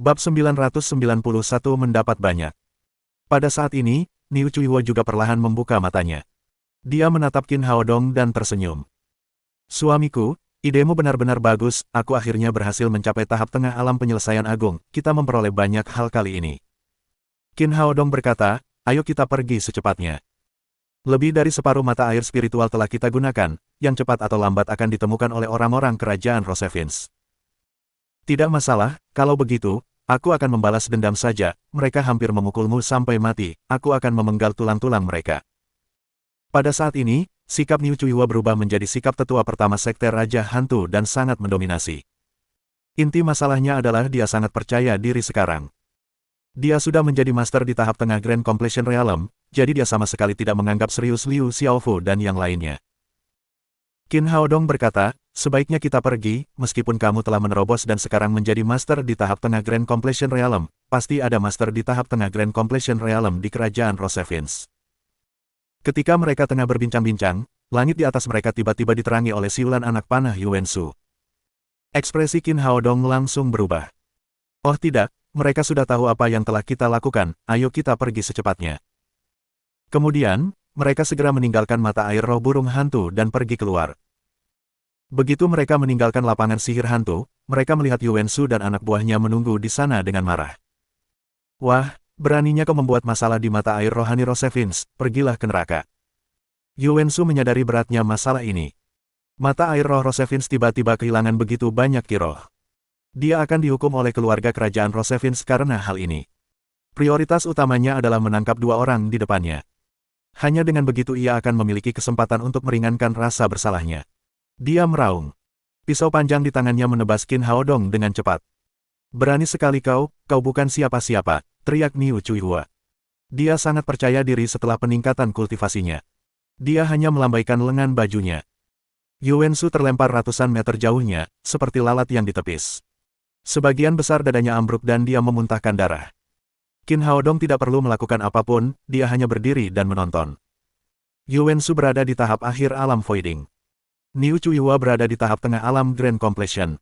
Bab 991 mendapat banyak. Pada saat ini, Niu Chuihua juga perlahan membuka matanya. Dia menatap Qin Haodong dan tersenyum. Suamiku, idemu benar-benar bagus, aku akhirnya berhasil mencapai tahap tengah alam penyelesaian agung, kita memperoleh banyak hal kali ini. Qin Haodong berkata, ayo kita pergi secepatnya. Lebih dari separuh mata air spiritual telah kita gunakan, yang cepat atau lambat akan ditemukan oleh orang-orang kerajaan Rosevins. Tidak masalah, kalau begitu, aku akan membalas dendam saja, mereka hampir memukulmu sampai mati, aku akan memenggal tulang-tulang mereka. Pada saat ini, sikap Niu Chuihua berubah menjadi sikap tetua pertama sekte Raja Hantu dan sangat mendominasi. Inti masalahnya adalah dia sangat percaya diri sekarang. Dia sudah menjadi master di tahap tengah Grand Completion Realm, jadi dia sama sekali tidak menganggap serius Liu Xiaofu dan yang lainnya. Qin Haodong berkata, sebaiknya kita pergi, meskipun kamu telah menerobos dan sekarang menjadi master di tahap tengah Grand Completion Realm, pasti ada master di tahap tengah Grand Completion Realm di kerajaan Rosevins. Ketika mereka tengah berbincang-bincang, langit di atas mereka tiba-tiba diterangi oleh siulan anak panah Yuansu. Ekspresi Qin Haodong langsung berubah. Oh tidak, mereka sudah tahu apa yang telah kita lakukan, ayo kita pergi secepatnya. Kemudian, mereka segera meninggalkan mata air roh burung hantu dan pergi keluar. Begitu mereka meninggalkan lapangan sihir hantu, mereka melihat Yuansu dan anak buahnya menunggu di sana dengan marah. Wah, beraninya kau membuat masalah di mata air rohani Rosevins, pergilah ke neraka. Yuansu menyadari beratnya masalah ini. Mata air roh Rosevins tiba-tiba kehilangan begitu banyak kiroh. Dia akan dihukum oleh keluarga kerajaan Rosevins karena hal ini. Prioritas utamanya adalah menangkap dua orang di depannya. Hanya dengan begitu ia akan memiliki kesempatan untuk meringankan rasa bersalahnya. Dia meraung. Pisau panjang di tangannya menebas Qin Haodong dengan cepat. Berani sekali kau bukan siapa-siapa, teriak Niu Chuihua. Dia sangat percaya diri setelah peningkatan kultivasinya. Dia hanya melambaikan lengan bajunya. Yuansu terlempar ratusan meter jauhnya, seperti lalat yang ditepis. Sebagian besar dadanya ambruk dan dia memuntahkan darah. Qin Haodong tidak perlu melakukan apapun, dia hanya berdiri dan menonton. Yuansu berada di tahap akhir alam voiding. Niu Chuihua berada di tahap tengah alam Grand Completion.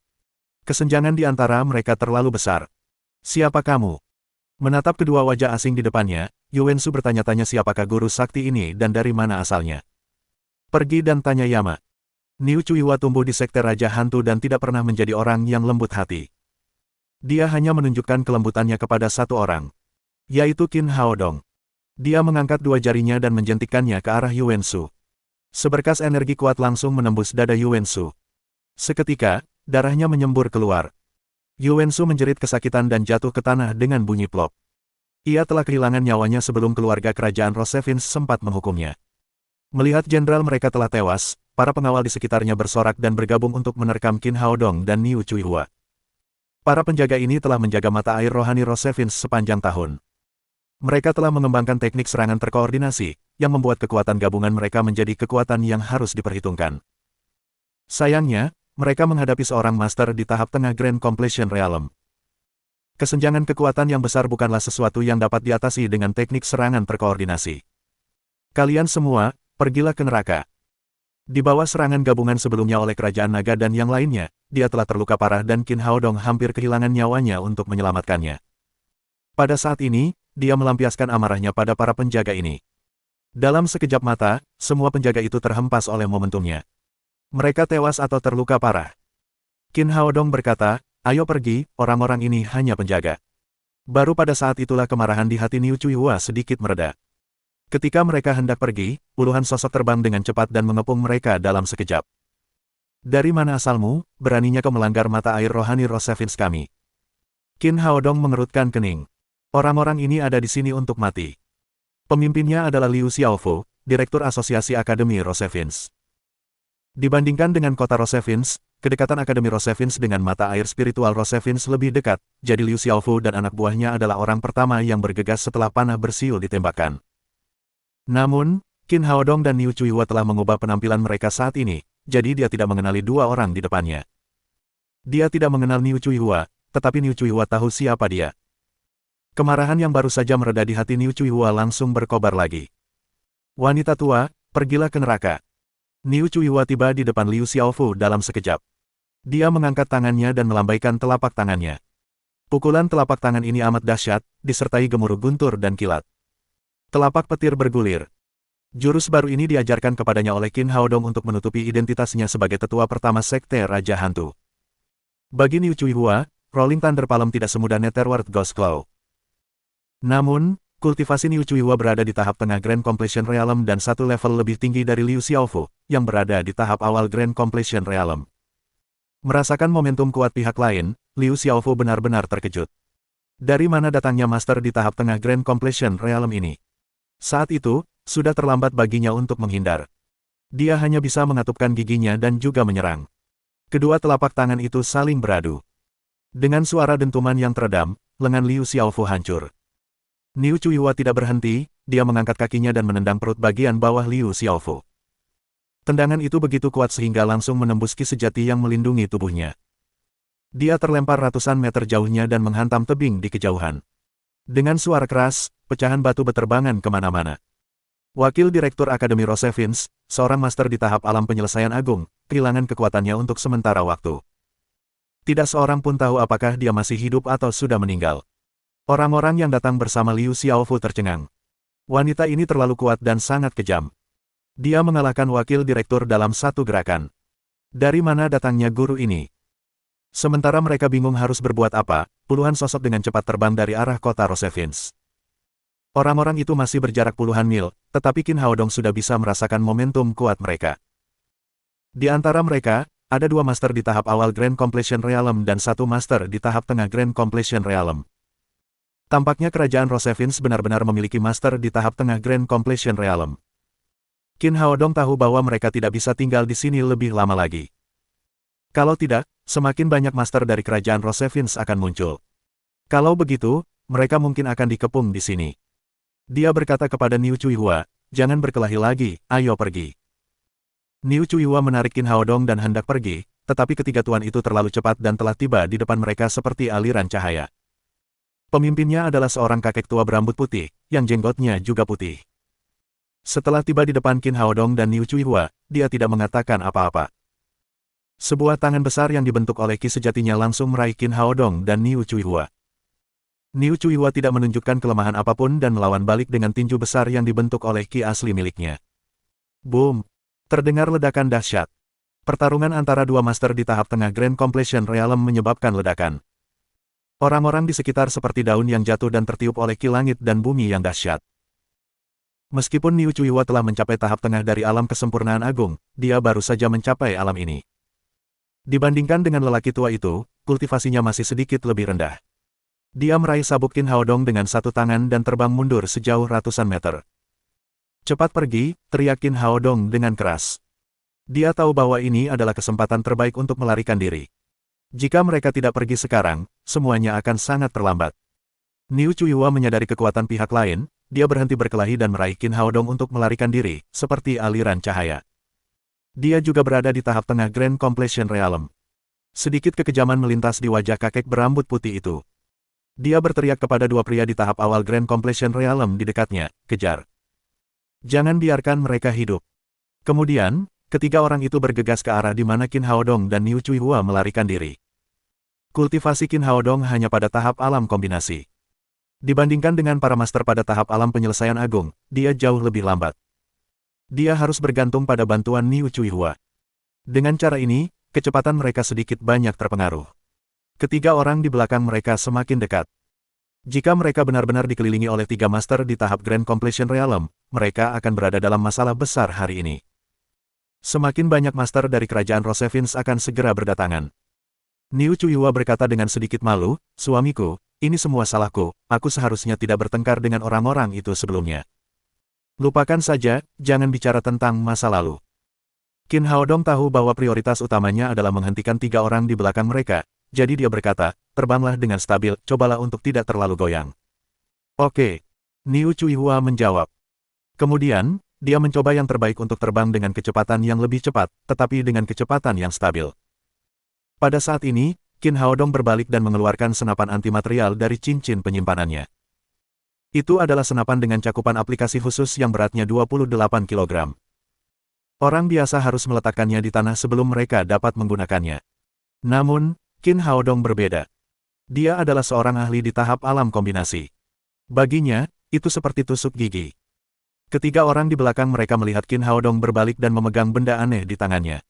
Kesenjangan di antara mereka terlalu besar. Siapa kamu? Menatap kedua wajah asing di depannya, Yuansu bertanya-tanya siapakah guru sakti ini dan dari mana asalnya. Pergi dan tanya Yama. Niu Chuihua tumbuh di sekte Raja Hantu dan tidak pernah menjadi orang yang lembut hati. Dia hanya menunjukkan kelembutannya kepada satu orang, yaitu Qin Haodong. Dia mengangkat dua jarinya dan menjentikkannya ke arah Yuansu. Seberkas energi kuat langsung menembus dada Yuansu. Seketika, darahnya menyembur keluar. Yuansu menjerit kesakitan dan jatuh ke tanah dengan bunyi plop. Ia telah kehilangan nyawanya sebelum keluarga kerajaan Rosevins sempat menghukumnya. Melihat jenderal mereka telah tewas, para pengawal di sekitarnya bersorak dan bergabung untuk menerkam Qin Haodong dan Niu Chuihua. Para penjaga ini telah menjaga mata air rohani Rosevins sepanjang tahun. Mereka telah mengembangkan teknik serangan terkoordinasi, yang membuat kekuatan gabungan mereka menjadi kekuatan yang harus diperhitungkan. Sayangnya, mereka menghadapi seorang master di tahap tengah Grand Completion Realm. Kesenjangan kekuatan yang besar bukanlah sesuatu yang dapat diatasi dengan teknik serangan terkoordinasi. Kalian semua, pergilah ke neraka. Di bawah serangan gabungan sebelumnya oleh Kerajaan Naga dan yang lainnya, dia telah terluka parah dan Qin Haodong hampir kehilangan nyawanya untuk menyelamatkannya. Pada saat ini, dia melampiaskan amarahnya pada para penjaga ini. Dalam sekejap mata, semua penjaga itu terhempas oleh momentumnya. Mereka tewas atau terluka parah. Qin Haodong berkata, ayo pergi, orang-orang ini hanya penjaga. Baru pada saat itulah kemarahan di hati Niu Chuihua sedikit mereda. Ketika mereka hendak pergi, puluhan sosok terbang dengan cepat dan mengepung mereka dalam sekejap. Dari mana asalmu, beraninya kau melanggar mata air rohani Rosevins kami? Qin Haodong mengerutkan kening. Orang-orang ini ada di sini untuk mati. Pemimpinnya adalah Liu Xiaofu, Direktur Asosiasi Akademi Rosevins. Dibandingkan dengan kota Rosevins, kedekatan Akademi Rosevins dengan mata air spiritual Rosevins lebih dekat, jadi Liu Xiaofu dan anak buahnya adalah orang pertama yang bergegas setelah panah bersiul ditembakkan. Namun, Qin Haodong dan Niu Chuihua telah mengubah penampilan mereka saat ini, jadi dia tidak mengenali dua orang di depannya. Dia tidak mengenal Niu Chuihua, tetapi Niu Chuihua tahu siapa dia. Kemarahan yang baru saja mereda di hati Niu Chuihua langsung berkobar lagi. Wanita tua, pergilah ke neraka. Niu Chuihua tiba di depan Liu Xiaofu dalam sekejap. Dia mengangkat tangannya dan melambaikan telapak tangannya. Pukulan telapak tangan ini amat dahsyat, disertai gemuruh guntur dan kilat. Telapak petir bergulir. Jurus baru ini diajarkan kepadanya oleh Qin Haodong untuk menutupi identitasnya sebagai tetua pertama Sekte Raja Hantu. Bagi Niu Chuihua, Rolling Thunder Palm tidak semudah Netherworld Ghost Claw. Namun, kultivasi Niu Chuihua berada di tahap tengah Grand Completion Realm dan satu level lebih tinggi dari Liu Xiaofu, yang berada di tahap awal Grand Completion Realm. Merasakan momentum kuat pihak lain, Liu Xiaofu benar-benar terkejut. Dari mana datangnya master di tahap tengah Grand Completion Realm ini? Saat itu, sudah terlambat baginya untuk menghindar. Dia hanya bisa mengatupkan giginya dan juga menyerang. Kedua telapak tangan itu saling beradu. Dengan suara dentuman yang teredam, lengan Liu Xiaofu hancur. Niu Chuihua tidak berhenti, dia mengangkat kakinya dan menendang perut bagian bawah Liu Xiaofu. Tendangan itu begitu kuat sehingga langsung menembus ki sejati yang melindungi tubuhnya. Dia terlempar ratusan meter jauhnya dan menghantam tebing di kejauhan. Dengan suara keras, pecahan batu beterbangan kemana-mana. Wakil Direktur Akademi Rosevins, seorang master di tahap alam penyelesaian agung, kehilangan kekuatannya untuk sementara waktu. Tidak seorang pun tahu apakah dia masih hidup atau sudah meninggal. Orang-orang yang datang bersama Liu Xiaofu tercengang. Wanita ini terlalu kuat dan sangat kejam. Dia mengalahkan wakil direktur dalam satu gerakan. Dari mana datangnya guru ini? Sementara mereka bingung harus berbuat apa, puluhan sosok dengan cepat terbang dari arah kota Rosevins. Orang-orang itu masih berjarak puluhan mil, tetapi Qin Haodong sudah bisa merasakan momentum kuat mereka. Di antara mereka, ada dua master di tahap awal Grand Completion Realm dan satu master di tahap tengah Grand Completion Realm. Tampaknya kerajaan Rosevins benar-benar memiliki master di tahap tengah Grand Completion Realm. Qin Haodong tahu bahwa mereka tidak bisa tinggal di sini lebih lama lagi. Kalau tidak, semakin banyak master dari kerajaan Rosevins akan muncul. Kalau begitu, mereka mungkin akan dikepung di sini. Dia berkata kepada Niu Chuihua, jangan berkelahi lagi, ayo pergi. Niu Chuihua menarik Qin Haodong dan hendak pergi, tetapi ketiga tuan itu terlalu cepat dan telah tiba di depan mereka seperti aliran cahaya. Pemimpinnya adalah seorang kakek tua berambut putih, yang jenggotnya juga putih. Setelah tiba di depan Qin Haodong dan Niu Chuihua, dia tidak mengatakan apa-apa. Sebuah tangan besar yang dibentuk oleh ki sejatinya langsung meraih Qin Haodong dan Niu Chuihua. Niu Chuihua tidak menunjukkan kelemahan apapun dan melawan balik dengan tinju besar yang dibentuk oleh ki asli miliknya. Boom! Terdengar ledakan dahsyat. Pertarungan antara dua master di tahap tengah Grand Completion Realm menyebabkan ledakan. Orang-orang di sekitar seperti daun yang jatuh dan tertiup oleh ki langit dan bumi yang dahsyat. Meskipun Niu Chuihua telah mencapai tahap tengah dari alam kesempurnaan agung, dia baru saja mencapai alam ini. Dibandingkan dengan lelaki tua itu, kultivasinya masih sedikit lebih rendah. Dia meraih sabuk Qin Haodong dengan satu tangan dan terbang mundur sejauh ratusan meter. Cepat pergi, teriak Qin Haodong dengan keras. Dia tahu bahwa ini adalah kesempatan terbaik untuk melarikan diri. Jika mereka tidak pergi sekarang, semuanya akan sangat terlambat. Niu Chuihua menyadari kekuatan pihak lain, dia berhenti berkelahi dan meraih Qin Haodong untuk melarikan diri, seperti aliran cahaya. Dia juga berada di tahap tengah Grand Completion Realm. Sedikit kekejaman melintas di wajah kakek berambut putih itu. Dia berteriak kepada dua pria di tahap awal Grand Completion Realm di dekatnya, kejar. Jangan biarkan mereka hidup. Kemudian, ketiga orang itu bergegas ke arah di mana Qin Haodong dan Niu Chuihua melarikan diri. Kultivasi Qin Haodong hanya pada tahap alam kombinasi. Dibandingkan dengan para master pada tahap alam penyelesaian agung, dia jauh lebih lambat. Dia harus bergantung pada bantuan Niu Chuihua. Dengan cara ini, kecepatan mereka sedikit banyak terpengaruh. Ketiga orang di belakang mereka semakin dekat. Jika mereka benar-benar dikelilingi oleh tiga master di tahap Grand Completion Realm, mereka akan berada dalam masalah besar hari ini. Semakin banyak master dari kerajaan Rosevins akan segera berdatangan. Niu Chuihua berkata dengan sedikit malu, suamiku, ini semua salahku, aku seharusnya tidak bertengkar dengan orang-orang itu sebelumnya. Lupakan saja, jangan bicara tentang masa lalu. Qin Haodong tahu bahwa prioritas utamanya adalah menghentikan tiga orang di belakang mereka. Jadi dia berkata, terbanglah dengan stabil, cobalah untuk tidak terlalu goyang. Oke. Niu Chuihua menjawab. Kemudian, dia mencoba yang terbaik untuk terbang dengan kecepatan yang lebih cepat, tetapi dengan kecepatan yang stabil. Pada saat ini, Qin Haodong berbalik dan mengeluarkan senapan antimaterial dari cincin penyimpanannya. Itu adalah senapan dengan cakupan aplikasi khusus yang beratnya 28 kg. Orang biasa harus meletakkannya di tanah sebelum mereka dapat menggunakannya. Namun, Qin Haodong berbeda. Dia adalah seorang ahli di tahap alam kombinasi. Baginya, itu seperti tusuk gigi. Ketiga orang di belakang mereka melihat Qin Haodong berbalik dan memegang benda aneh di tangannya.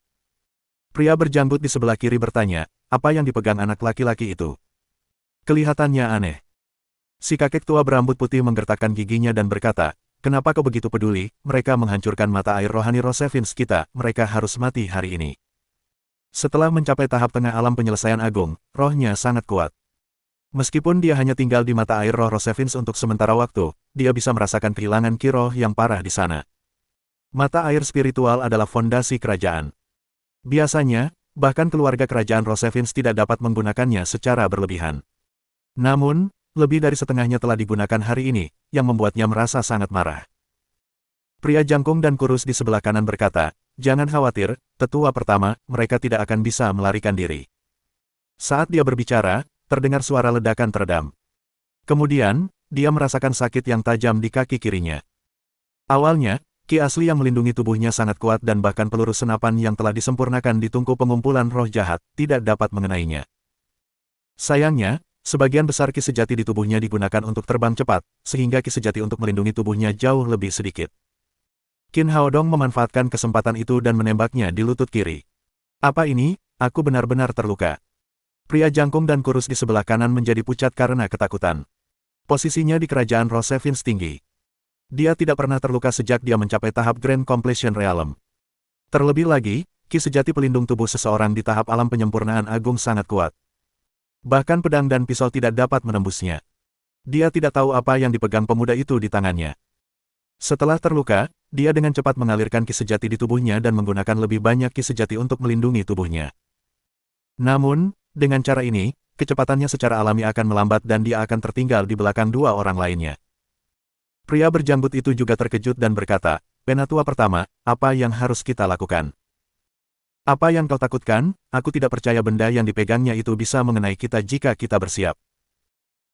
Pria berjanggut di sebelah kiri bertanya, apa yang dipegang anak laki-laki itu? Kelihatannya aneh. Si kakek tua berambut putih menggertakkan giginya dan berkata, kenapa kau begitu peduli? Mereka menghancurkan mata air rohani Rosevins kita, mereka harus mati hari ini. Setelah mencapai tahap tengah alam penyelesaian agung, rohnya sangat kuat. Meskipun dia hanya tinggal di mata air roh Rosevins untuk sementara waktu, dia bisa merasakan kehilangan ki roh yang parah di sana. Mata air spiritual adalah fondasi kerajaan. Biasanya, bahkan keluarga kerajaan Rosevins tidak dapat menggunakannya secara berlebihan. Namun, lebih dari setengahnya telah digunakan hari ini, yang membuatnya merasa sangat marah. Pria jangkung dan kurus di sebelah kanan berkata, jangan khawatir, tetua pertama, mereka tidak akan bisa melarikan diri. Saat dia berbicara, terdengar suara ledakan teredam. Kemudian, dia merasakan sakit yang tajam di kaki kirinya. Awalnya, ki asli yang melindungi tubuhnya sangat kuat dan bahkan peluru senapan yang telah disempurnakan di tungku pengumpulan roh jahat, tidak dapat mengenainya. Sayangnya, sebagian besar ki sejati di tubuhnya digunakan untuk terbang cepat, sehingga ki sejati untuk melindungi tubuhnya jauh lebih sedikit. Qin Haodong memanfaatkan kesempatan itu dan menembaknya di lutut kiri. Apa ini? Aku benar-benar terluka. Pria jangkung dan kurus di sebelah kanan menjadi pucat karena ketakutan. Posisinya di kerajaan Rosevins tinggi. Dia tidak pernah terluka sejak dia mencapai tahap Grand Completion Realm. Terlebih lagi, ki sejati pelindung tubuh seseorang di tahap alam penyempurnaan agung sangat kuat. Bahkan pedang dan pisau tidak dapat menembusnya. Dia tidak tahu apa yang dipegang pemuda itu di tangannya. Setelah terluka, dia dengan cepat mengalirkan ki sejati di tubuhnya dan menggunakan lebih banyak ki sejati untuk melindungi tubuhnya. Namun, dengan cara ini, kecepatannya secara alami akan melambat dan dia akan tertinggal di belakang dua orang lainnya. Pria berjanggut itu juga terkejut dan berkata, Penatua pertama, apa yang harus kita lakukan? Apa yang kau takutkan? Aku tidak percaya benda yang dipegangnya itu bisa mengenai kita jika kita bersiap.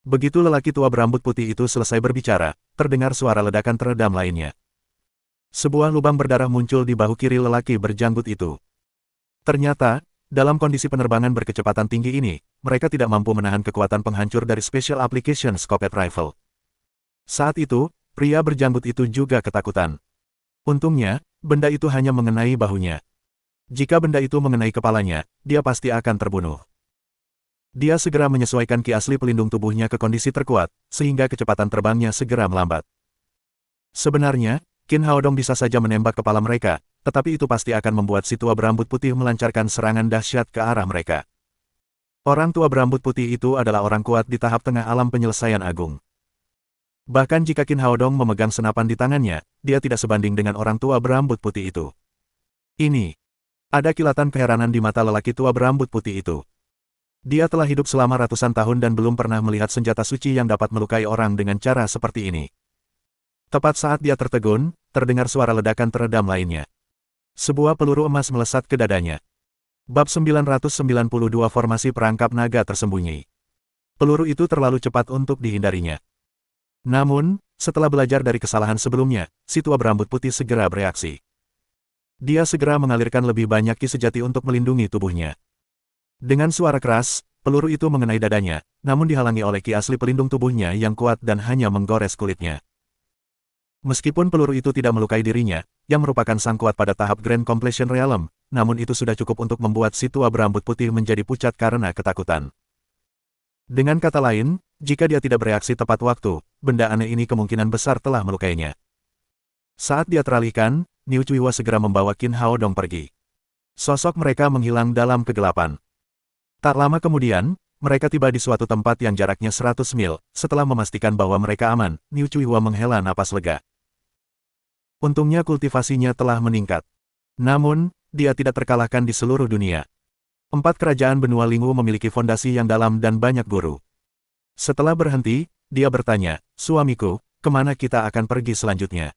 Begitu lelaki tua berambut putih itu selesai berbicara, terdengar suara ledakan teredam lainnya. Sebuah lubang berdarah muncul di bahu kiri lelaki berjanggut itu. Ternyata, dalam kondisi penerbangan berkecepatan tinggi ini, mereka tidak mampu menahan kekuatan penghancur dari Special Application Scoped Rifle. Saat itu, pria berjanggut itu juga ketakutan. Untungnya, benda itu hanya mengenai bahunya. Jika benda itu mengenai kepalanya, dia pasti akan terbunuh. Dia segera menyesuaikan ki asli pelindung tubuhnya ke kondisi terkuat, sehingga kecepatan terbangnya segera melambat. Sebenarnya, Qin Haodong bisa saja menembak kepala mereka, tetapi itu pasti akan membuat si tua berambut putih melancarkan serangan dahsyat ke arah mereka. Orang tua berambut putih itu adalah orang kuat di tahap tengah alam penyelesaian agung. Bahkan jika Qin Haodong memegang senapan di tangannya, dia tidak sebanding dengan orang tua berambut putih itu. Ini. Ada kilatan keheranan di mata lelaki tua berambut putih itu. Dia telah hidup selama ratusan tahun dan belum pernah melihat senjata suci yang dapat melukai orang dengan cara seperti ini. Tepat saat dia tertegun, terdengar suara ledakan teredam lainnya. Sebuah peluru emas melesat ke dadanya. Bab 992 Formasi Perangkap Naga Tersembunyi. Peluru itu terlalu cepat untuk dihindarinya. Namun, setelah belajar dari kesalahan sebelumnya, si tua berambut putih segera bereaksi. Dia segera mengalirkan lebih banyak ki sejati untuk melindungi tubuhnya. Dengan suara keras, peluru itu mengenai dadanya, namun dihalangi oleh ki asli pelindung tubuhnya yang kuat dan hanya menggores kulitnya. Meskipun peluru itu tidak melukai dirinya, yang merupakan sang kuat pada tahap Grand Completion Realm, namun itu sudah cukup untuk membuat si tua berambut putih menjadi pucat karena ketakutan. Dengan kata lain, jika dia tidak bereaksi tepat waktu, benda aneh ini kemungkinan besar telah melukainya. Saat dia teralihkan, Niu Chuiwa segera membawa Qin Haodong pergi. Sosok mereka menghilang dalam kegelapan. Tak lama kemudian, mereka tiba di suatu tempat yang jaraknya 100 mil. Setelah memastikan bahwa mereka aman, Niu Chuiwa menghela napas lega. Untungnya kultivasinya telah meningkat. Namun, dia tidak terkalahkan di seluruh dunia. 4 kerajaan benua Lingwu memiliki fondasi yang dalam dan banyak guru. Setelah berhenti, dia bertanya, suamiku, kemana kita akan pergi selanjutnya?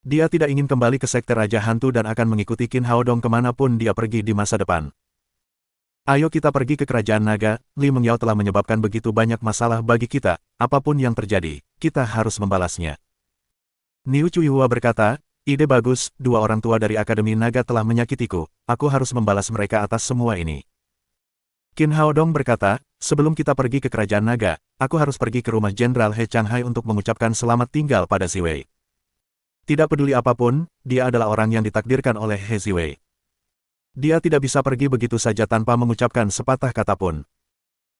Dia tidak ingin kembali ke sekte Raja Hantu dan akan mengikuti Qin Haodong kemanapun dia pergi di masa depan. Ayo kita pergi ke Kerajaan Naga, Li Mengyao telah menyebabkan begitu banyak masalah bagi kita, apapun yang terjadi, kita harus membalasnya. Niu Chuihua berkata, ide bagus, 2 orang tua dari Akademi Naga telah menyakitiku, aku harus membalas mereka atas semua ini. Qin Haodong berkata, sebelum kita pergi ke Kerajaan Naga, aku harus pergi ke rumah Jenderal He Changhai untuk mengucapkan selamat tinggal pada Ziwei. Tidak peduli apapun, dia adalah orang yang ditakdirkan oleh He Ziwei. Dia tidak bisa pergi begitu saja tanpa mengucapkan sepatah kata pun.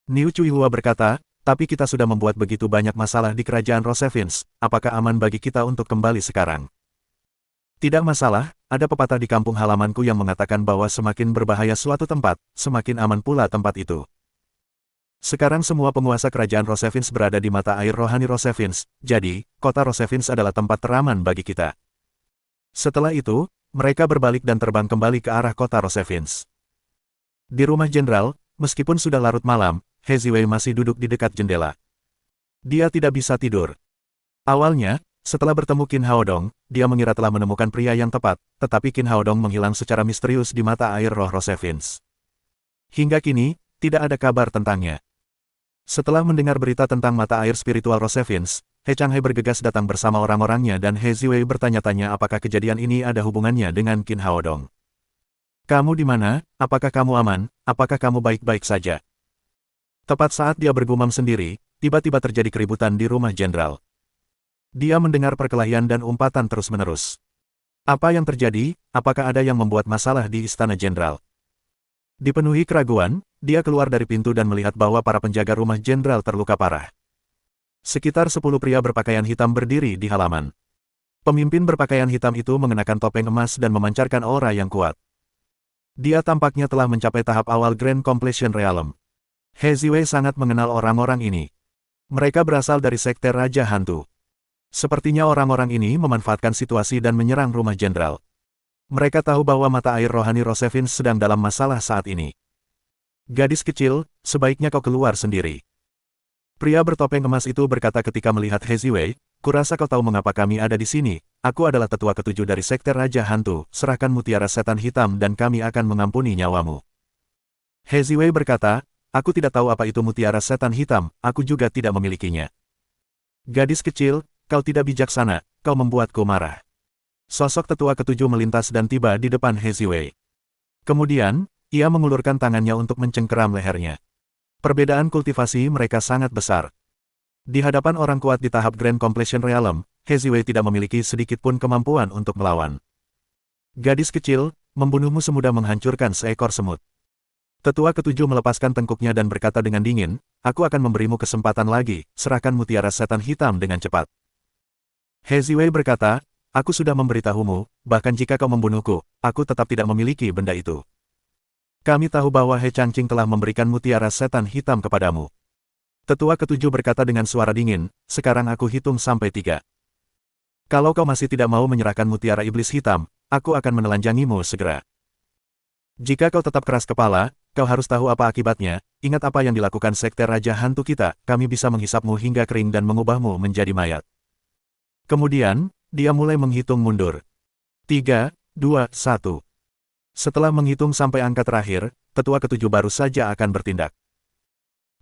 Niu Chuihua berkata, tapi kita sudah membuat begitu banyak masalah di Kerajaan Rosevins, apakah aman bagi kita untuk kembali sekarang? Tidak masalah, ada pepatah di kampung halamanku yang mengatakan bahwa semakin berbahaya suatu tempat, semakin aman pula tempat itu. Sekarang semua penguasa Kerajaan Rosevins berada di mata air rohani Rosevins, jadi, kota Rosevins adalah tempat teraman bagi kita. Setelah itu, mereka berbalik dan terbang kembali ke arah kota Rosevins. Di rumah jenderal, meskipun sudah larut malam, He Ziwei masih duduk di dekat jendela. Dia tidak bisa tidur. Awalnya, setelah bertemu Qin Haodong, dia mengira telah menemukan pria yang tepat, tetapi Qin Haodong menghilang secara misterius di mata air roh Rosevins. Hingga kini, tidak ada kabar tentangnya. Setelah mendengar berita tentang mata air spiritual Rosevins, He Changhai bergegas datang bersama orang-orangnya dan He Ziwei bertanya-tanya apakah kejadian ini ada hubungannya dengan Qin Haodong. Kamu di mana? Apakah kamu aman? Apakah kamu baik-baik saja? Tepat saat dia bergumam sendiri, tiba-tiba terjadi keributan di rumah jenderal. Dia mendengar perkelahian dan umpatan terus-menerus. Apa yang terjadi? Apakah ada yang membuat masalah di istana jenderal? Dipenuhi keraguan, dia keluar dari pintu dan melihat bahwa para penjaga rumah jenderal terluka parah. Sekitar 10 pria berpakaian hitam berdiri di halaman. Pemimpin berpakaian hitam itu mengenakan topeng emas dan memancarkan aura yang kuat. Dia tampaknya telah mencapai tahap awal Grand Completion Realm. He Ziwei sangat mengenal orang-orang ini. Mereka berasal dari Sekte Raja Hantu. Sepertinya orang-orang ini memanfaatkan situasi dan menyerang rumah jenderal. Mereka tahu bahwa mata air rohani Rosevins sedang dalam masalah saat ini. Gadis kecil, sebaiknya kau keluar sendiri. Pria bertopeng emas itu berkata ketika melihat He Ziwei, kurasa kau tahu mengapa kami ada di sini. Aku adalah tetua ketujuh dari Sekte Raja Hantu, serahkan mutiara setan hitam dan kami akan mengampuni nyawamu. He Ziwei berkata, aku tidak tahu apa itu mutiara setan hitam, aku juga tidak memilikinya. Gadis kecil, kau tidak bijaksana, kau membuatku marah. Sosok tetua ketujuh melintas dan tiba di depan He Ziwei. Kemudian, ia mengulurkan tangannya untuk mencengkeram lehernya. Perbedaan kultivasi mereka sangat besar. Di hadapan orang kuat di tahap Grand Completion Realm, He Ziwei tidak memiliki sedikit pun kemampuan untuk melawan. Gadis kecil, membunuhmu semudah menghancurkan seekor semut. Tetua ketujuh melepaskan tengkuknya dan berkata dengan dingin, aku akan memberimu kesempatan lagi, serahkan mutiara setan hitam dengan cepat. He Ziwei berkata, aku sudah memberitahumu, bahkan jika kau membunuhku, aku tetap tidak memiliki benda itu. Kami tahu bahwa He Changqing telah memberikan mutiara setan hitam kepadamu. Tetua ketujuh berkata dengan suara dingin, sekarang aku hitung sampai 3. Kalau kau masih tidak mau menyerahkan mutiara iblis hitam, aku akan menelanjangimu segera. Jika kau tetap keras kepala, kau harus tahu apa akibatnya, ingat apa yang dilakukan Sekte Raja Hantu kita, kami bisa menghisapmu hingga kering dan mengubahmu menjadi mayat. Kemudian, dia mulai menghitung mundur. 3, 2, 1. Setelah menghitung sampai angka terakhir, tetua ketujuh baru saja akan bertindak.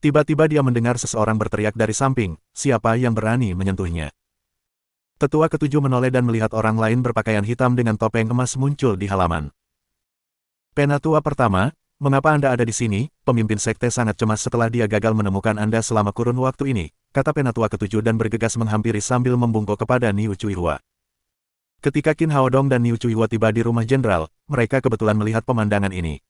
Tiba-tiba dia mendengar seseorang berteriak dari samping, siapa yang berani menyentuhnya. Tetua ketujuh menoleh dan melihat orang lain berpakaian hitam dengan topeng emas muncul di halaman. Penatua pertama, mengapa Anda ada di sini? Pemimpin sekte sangat cemas setelah dia gagal menemukan Anda selama kurun waktu ini, kata penatua ketujuh dan bergegas menghampiri sambil membungkuk kepada Niu Chuihua. Ketika Qin Haodong dan Niu Chuihua tiba di rumah jenderal, mereka kebetulan melihat pemandangan ini.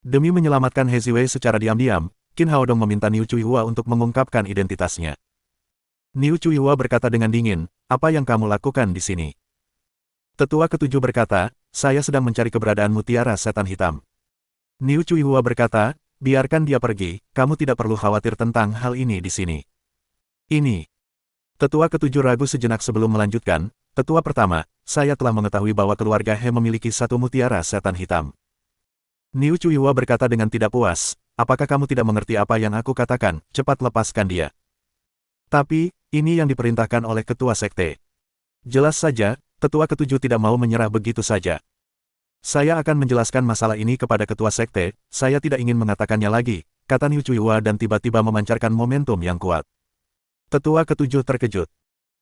Demi menyelamatkan He Ziwei secara diam-diam, Qin Haodong meminta Niu Chuihua untuk mengungkapkan identitasnya. Niu Chuihua berkata dengan dingin, apa yang kamu lakukan di sini? Tetua ketujuh berkata, saya sedang mencari keberadaan mutiara setan hitam. Niu Chuihua berkata, biarkan dia pergi, kamu tidak perlu khawatir tentang hal ini di sini. Ini. Tetua ketujuh ragu sejenak sebelum melanjutkan, tetua pertama, saya telah mengetahui bahwa keluarga He memiliki satu mutiara setan hitam. Niu Chuihua berkata dengan tidak puas, apakah kamu tidak mengerti apa yang aku katakan, cepat lepaskan dia. Tapi, ini yang diperintahkan oleh ketua sekte. Jelas saja, tetua ketujuh tidak mau menyerah begitu saja. Saya akan menjelaskan masalah ini kepada ketua sekte, saya tidak ingin mengatakannya lagi, kata Niu Chuihua dan tiba-tiba memancarkan momentum yang kuat. Tetua ketujuh terkejut.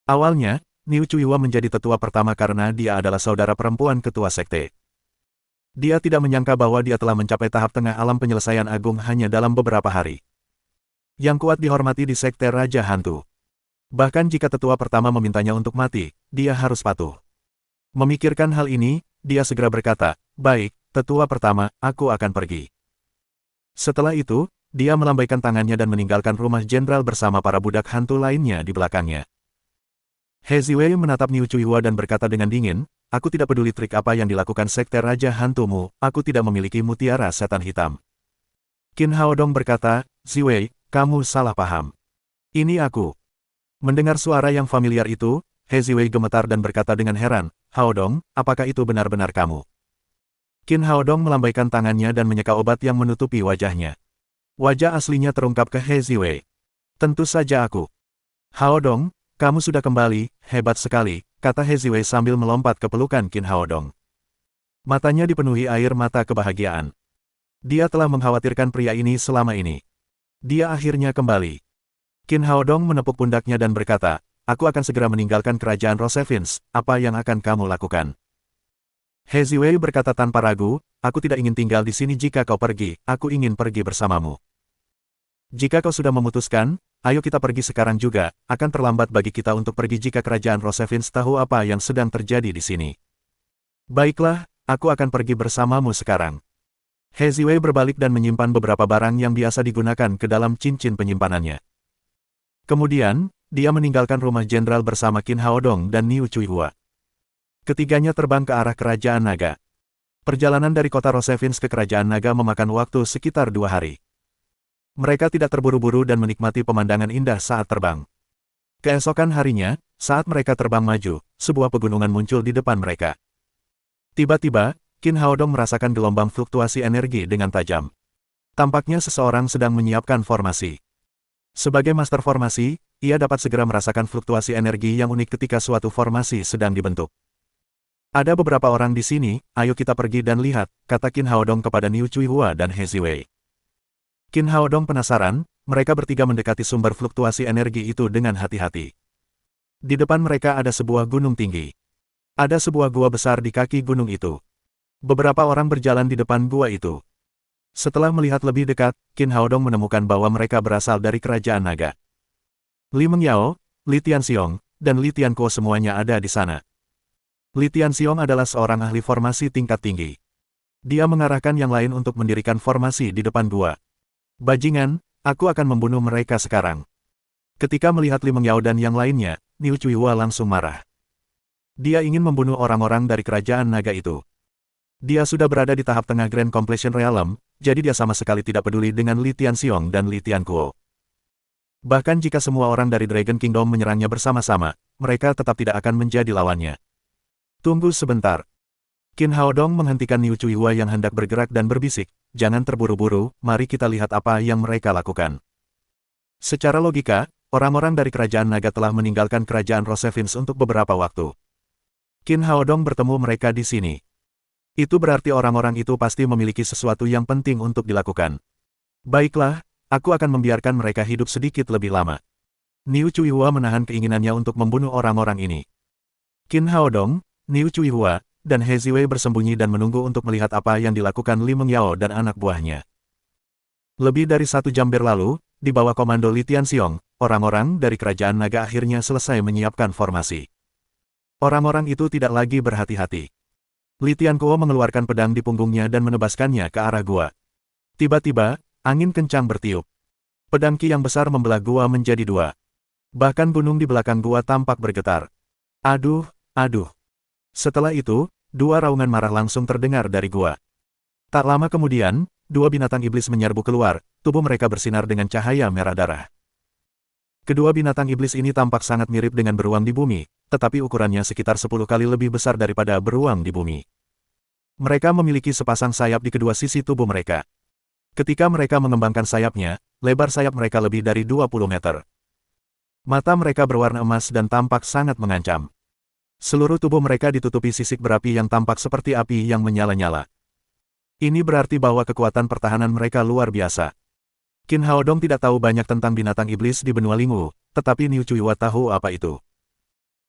Awalnya, Niu Chuihua menjadi tetua pertama karena dia adalah saudara perempuan ketua sekte. Dia tidak menyangka bahwa dia telah mencapai tahap tengah alam penyelesaian agung hanya dalam beberapa hari. Yang kuat dihormati di Sekte Raja Hantu. Bahkan jika tetua pertama memintanya untuk mati, dia harus patuh. Memikirkan hal ini, dia segera berkata, "Baik, tetua pertama, aku akan pergi." Setelah itu, dia melambaikan tangannya dan meninggalkan rumah jenderal bersama para budak hantu lainnya di belakangnya. He Ziwei menatap Niu Chuihua dan berkata dengan dingin, "Aku tidak peduli trik apa yang dilakukan Sekte Raja Hantumu, aku tidak memiliki mutiara setan hitam." Qin Haodong berkata, "Ziwei, kamu salah paham. Ini aku." Mendengar suara yang familiar itu, He Ziwei gemetar dan berkata dengan heran, "Haodong, apakah itu benar-benar kamu?" Qin Haodong melambaikan tangannya dan menyeka obat yang menutupi wajahnya. Wajah aslinya terungkap ke He Ziwei. "Tentu saja aku." "Haodong, kamu sudah kembali, hebat sekali," kata He Ziwei sambil melompat ke pelukan Qin Haodong. Matanya dipenuhi air mata kebahagiaan. Dia telah mengkhawatirkan pria ini selama ini. Dia akhirnya kembali. Qin Haodong menepuk pundaknya dan berkata, "Aku akan segera meninggalkan kerajaan Rosevins, apa yang akan kamu lakukan?" He Ziwei berkata tanpa ragu, "Aku tidak ingin tinggal di sini jika kau pergi, aku ingin pergi bersamamu. Jika kau sudah memutuskan, ayo kita pergi sekarang juga, akan terlambat bagi kita untuk pergi jika kerajaan Rosevins tahu apa yang sedang terjadi di sini." "Baiklah, aku akan pergi bersamamu sekarang." He Ziwei berbalik dan menyimpan beberapa barang yang biasa digunakan ke dalam cincin penyimpanannya. Kemudian, dia meninggalkan rumah jenderal bersama Qin Haodong dan Niu Chuihua. Ketiganya terbang ke arah kerajaan naga. Perjalanan dari kota Rosevins ke kerajaan naga memakan waktu sekitar 2 hari. Mereka tidak terburu-buru dan menikmati pemandangan indah saat terbang. Keesokan harinya, saat mereka terbang maju, sebuah pegunungan muncul di depan mereka. Tiba-tiba, Qin Haodong merasakan gelombang fluktuasi energi dengan tajam. Tampaknya seseorang sedang menyiapkan formasi. Sebagai master formasi, ia dapat segera merasakan fluktuasi energi yang unik ketika suatu formasi sedang dibentuk. "Ada beberapa orang di sini, ayo kita pergi dan lihat," kata Qin Haodong kepada Niu Chuihua dan He Ziwei. Qin Haodong penasaran, mereka bertiga mendekati sumber fluktuasi energi itu dengan hati-hati. Di depan mereka ada sebuah gunung tinggi. Ada sebuah gua besar di kaki gunung itu. Beberapa orang berjalan di depan gua itu. Setelah melihat lebih dekat, Qin Haodong menemukan bahwa mereka berasal dari kerajaan naga. Li Mengyao, Li Tianxiong, dan Li Tianquo semuanya ada di sana. Li Tianxiong adalah seorang ahli formasi tingkat tinggi. Dia mengarahkan yang lain untuk mendirikan formasi di depan gua. "Bajingan, aku akan membunuh mereka sekarang." Ketika melihat Li Mengyao dan yang lainnya, Niu Chuihua langsung marah. Dia ingin membunuh orang-orang dari kerajaan naga itu. Dia sudah berada di tahap tengah Grand Completion Realm, jadi dia sama sekali tidak peduli dengan Li Tianxiong dan Li Tianquo. Bahkan jika semua orang dari Dragon Kingdom menyerangnya bersama-sama, mereka tetap tidak akan menjadi lawannya. "Tunggu sebentar." Qin Haodong menghentikan Niu Chuihua yang hendak bergerak dan berbisik, "Jangan terburu-buru, mari kita lihat apa yang mereka lakukan." Secara logika, orang-orang dari kerajaan naga telah meninggalkan kerajaan Rosevins untuk beberapa waktu. Qin Haodong bertemu mereka di sini. Itu berarti orang-orang itu pasti memiliki sesuatu yang penting untuk dilakukan. "Baiklah, aku akan membiarkan mereka hidup sedikit lebih lama." Niu Chuihua menahan keinginannya untuk membunuh orang-orang ini. Qin Haodong, Niu Chuihua, dan He Ziwei bersembunyi dan menunggu untuk melihat apa yang dilakukan Li Mengyao dan anak buahnya. Lebih dari 1 jam berlalu, di bawah komando Li Tianxiong, orang-orang dari kerajaan naga akhirnya selesai menyiapkan formasi. Orang-orang itu tidak lagi berhati-hati. Li Tianquo mengeluarkan pedang di punggungnya dan menebaskannya ke arah gua. Tiba-tiba, angin kencang bertiup. Pedang Qi yang besar membelah gua menjadi 2. Bahkan gunung di belakang gua tampak bergetar. Aduh, aduh. Setelah itu, 2 raungan marah langsung terdengar dari gua. Tak lama kemudian, 2 binatang iblis menyerbu keluar, tubuh mereka bersinar dengan cahaya merah darah. Kedua binatang iblis ini tampak sangat mirip dengan beruang di bumi, tetapi ukurannya sekitar 10 kali lebih besar daripada beruang di bumi. Mereka memiliki sepasang sayap di kedua sisi tubuh mereka. Ketika mereka mengembangkan sayapnya, lebar sayap mereka lebih dari 20 meter. Mata mereka berwarna emas dan tampak sangat mengancam. Seluruh tubuh mereka ditutupi sisik berapi yang tampak seperti api yang menyala-nyala. Ini berarti bahwa kekuatan pertahanan mereka luar biasa. Qin Haodong tidak tahu banyak tentang binatang iblis di benua Lingwu, tetapi Niu Chuihua tahu apa itu.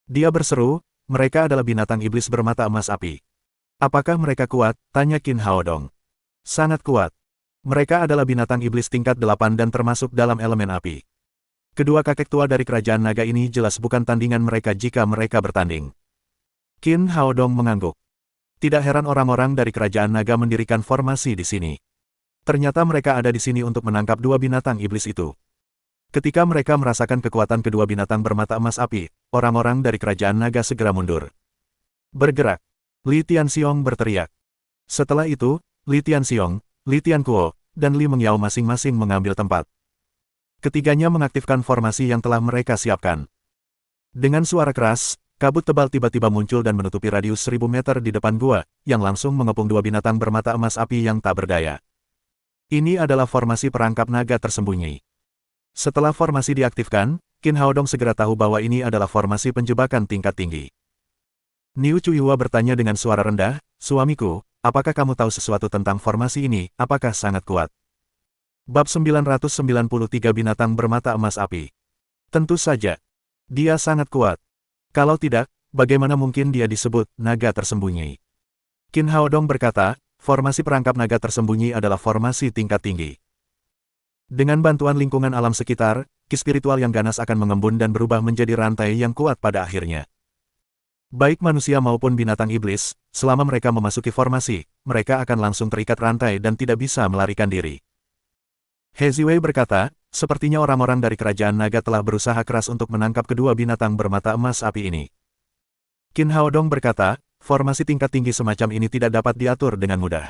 Dia berseru, "Mereka adalah binatang iblis bermata emas api." Apakah mereka kuat? Tanya Qin Haodong. Sangat kuat. Mereka adalah binatang iblis tingkat 8 dan termasuk dalam elemen api. Kedua kakek tua dari kerajaan naga ini jelas bukan tandingan mereka jika mereka bertanding. Qin Haodong mengangguk. Tidak heran orang-orang dari kerajaan naga mendirikan formasi di sini. Ternyata mereka ada di sini untuk menangkap dua binatang iblis itu. Ketika mereka merasakan kekuatan kedua binatang bermata emas api, orang-orang dari kerajaan naga segera mundur. Bergerak. Li Tianxiong berteriak. Setelah itu, Li Tianxiong, Li Tianquo, dan Li Mengyao masing-masing mengambil tempat. Ketiganya mengaktifkan formasi yang telah mereka siapkan. Dengan suara keras, kabut tebal tiba-tiba muncul dan menutupi radius 1000 meter di depan gua, yang langsung mengepung dua binatang bermata emas api yang tak berdaya. Ini adalah formasi perangkap naga tersembunyi. Setelah formasi diaktifkan, Qin Haodong segera tahu bahwa ini adalah formasi penjebakan tingkat tinggi. Niu Chuihua bertanya dengan suara rendah, "Suamiku, apakah kamu tahu sesuatu tentang formasi ini? Apakah sangat kuat?" Bab 993 Binatang Bermata Emas Api. Tentu saja. Dia sangat kuat. Kalau tidak, bagaimana mungkin dia disebut naga tersembunyi? Qin Haodong berkata, formasi perangkap naga tersembunyi adalah formasi tingkat tinggi. Dengan bantuan lingkungan alam sekitar, ki spiritual yang ganas akan mengembun dan berubah menjadi rantai yang kuat pada akhirnya. Baik manusia maupun binatang iblis, selama mereka memasuki formasi, mereka akan langsung terikat rantai dan tidak bisa melarikan diri. He Ziwei berkata, sepertinya orang-orang dari kerajaan naga telah berusaha keras untuk menangkap kedua binatang bermata emas api ini. Qin Haodong berkata, formasi tingkat tinggi semacam ini tidak dapat diatur dengan mudah.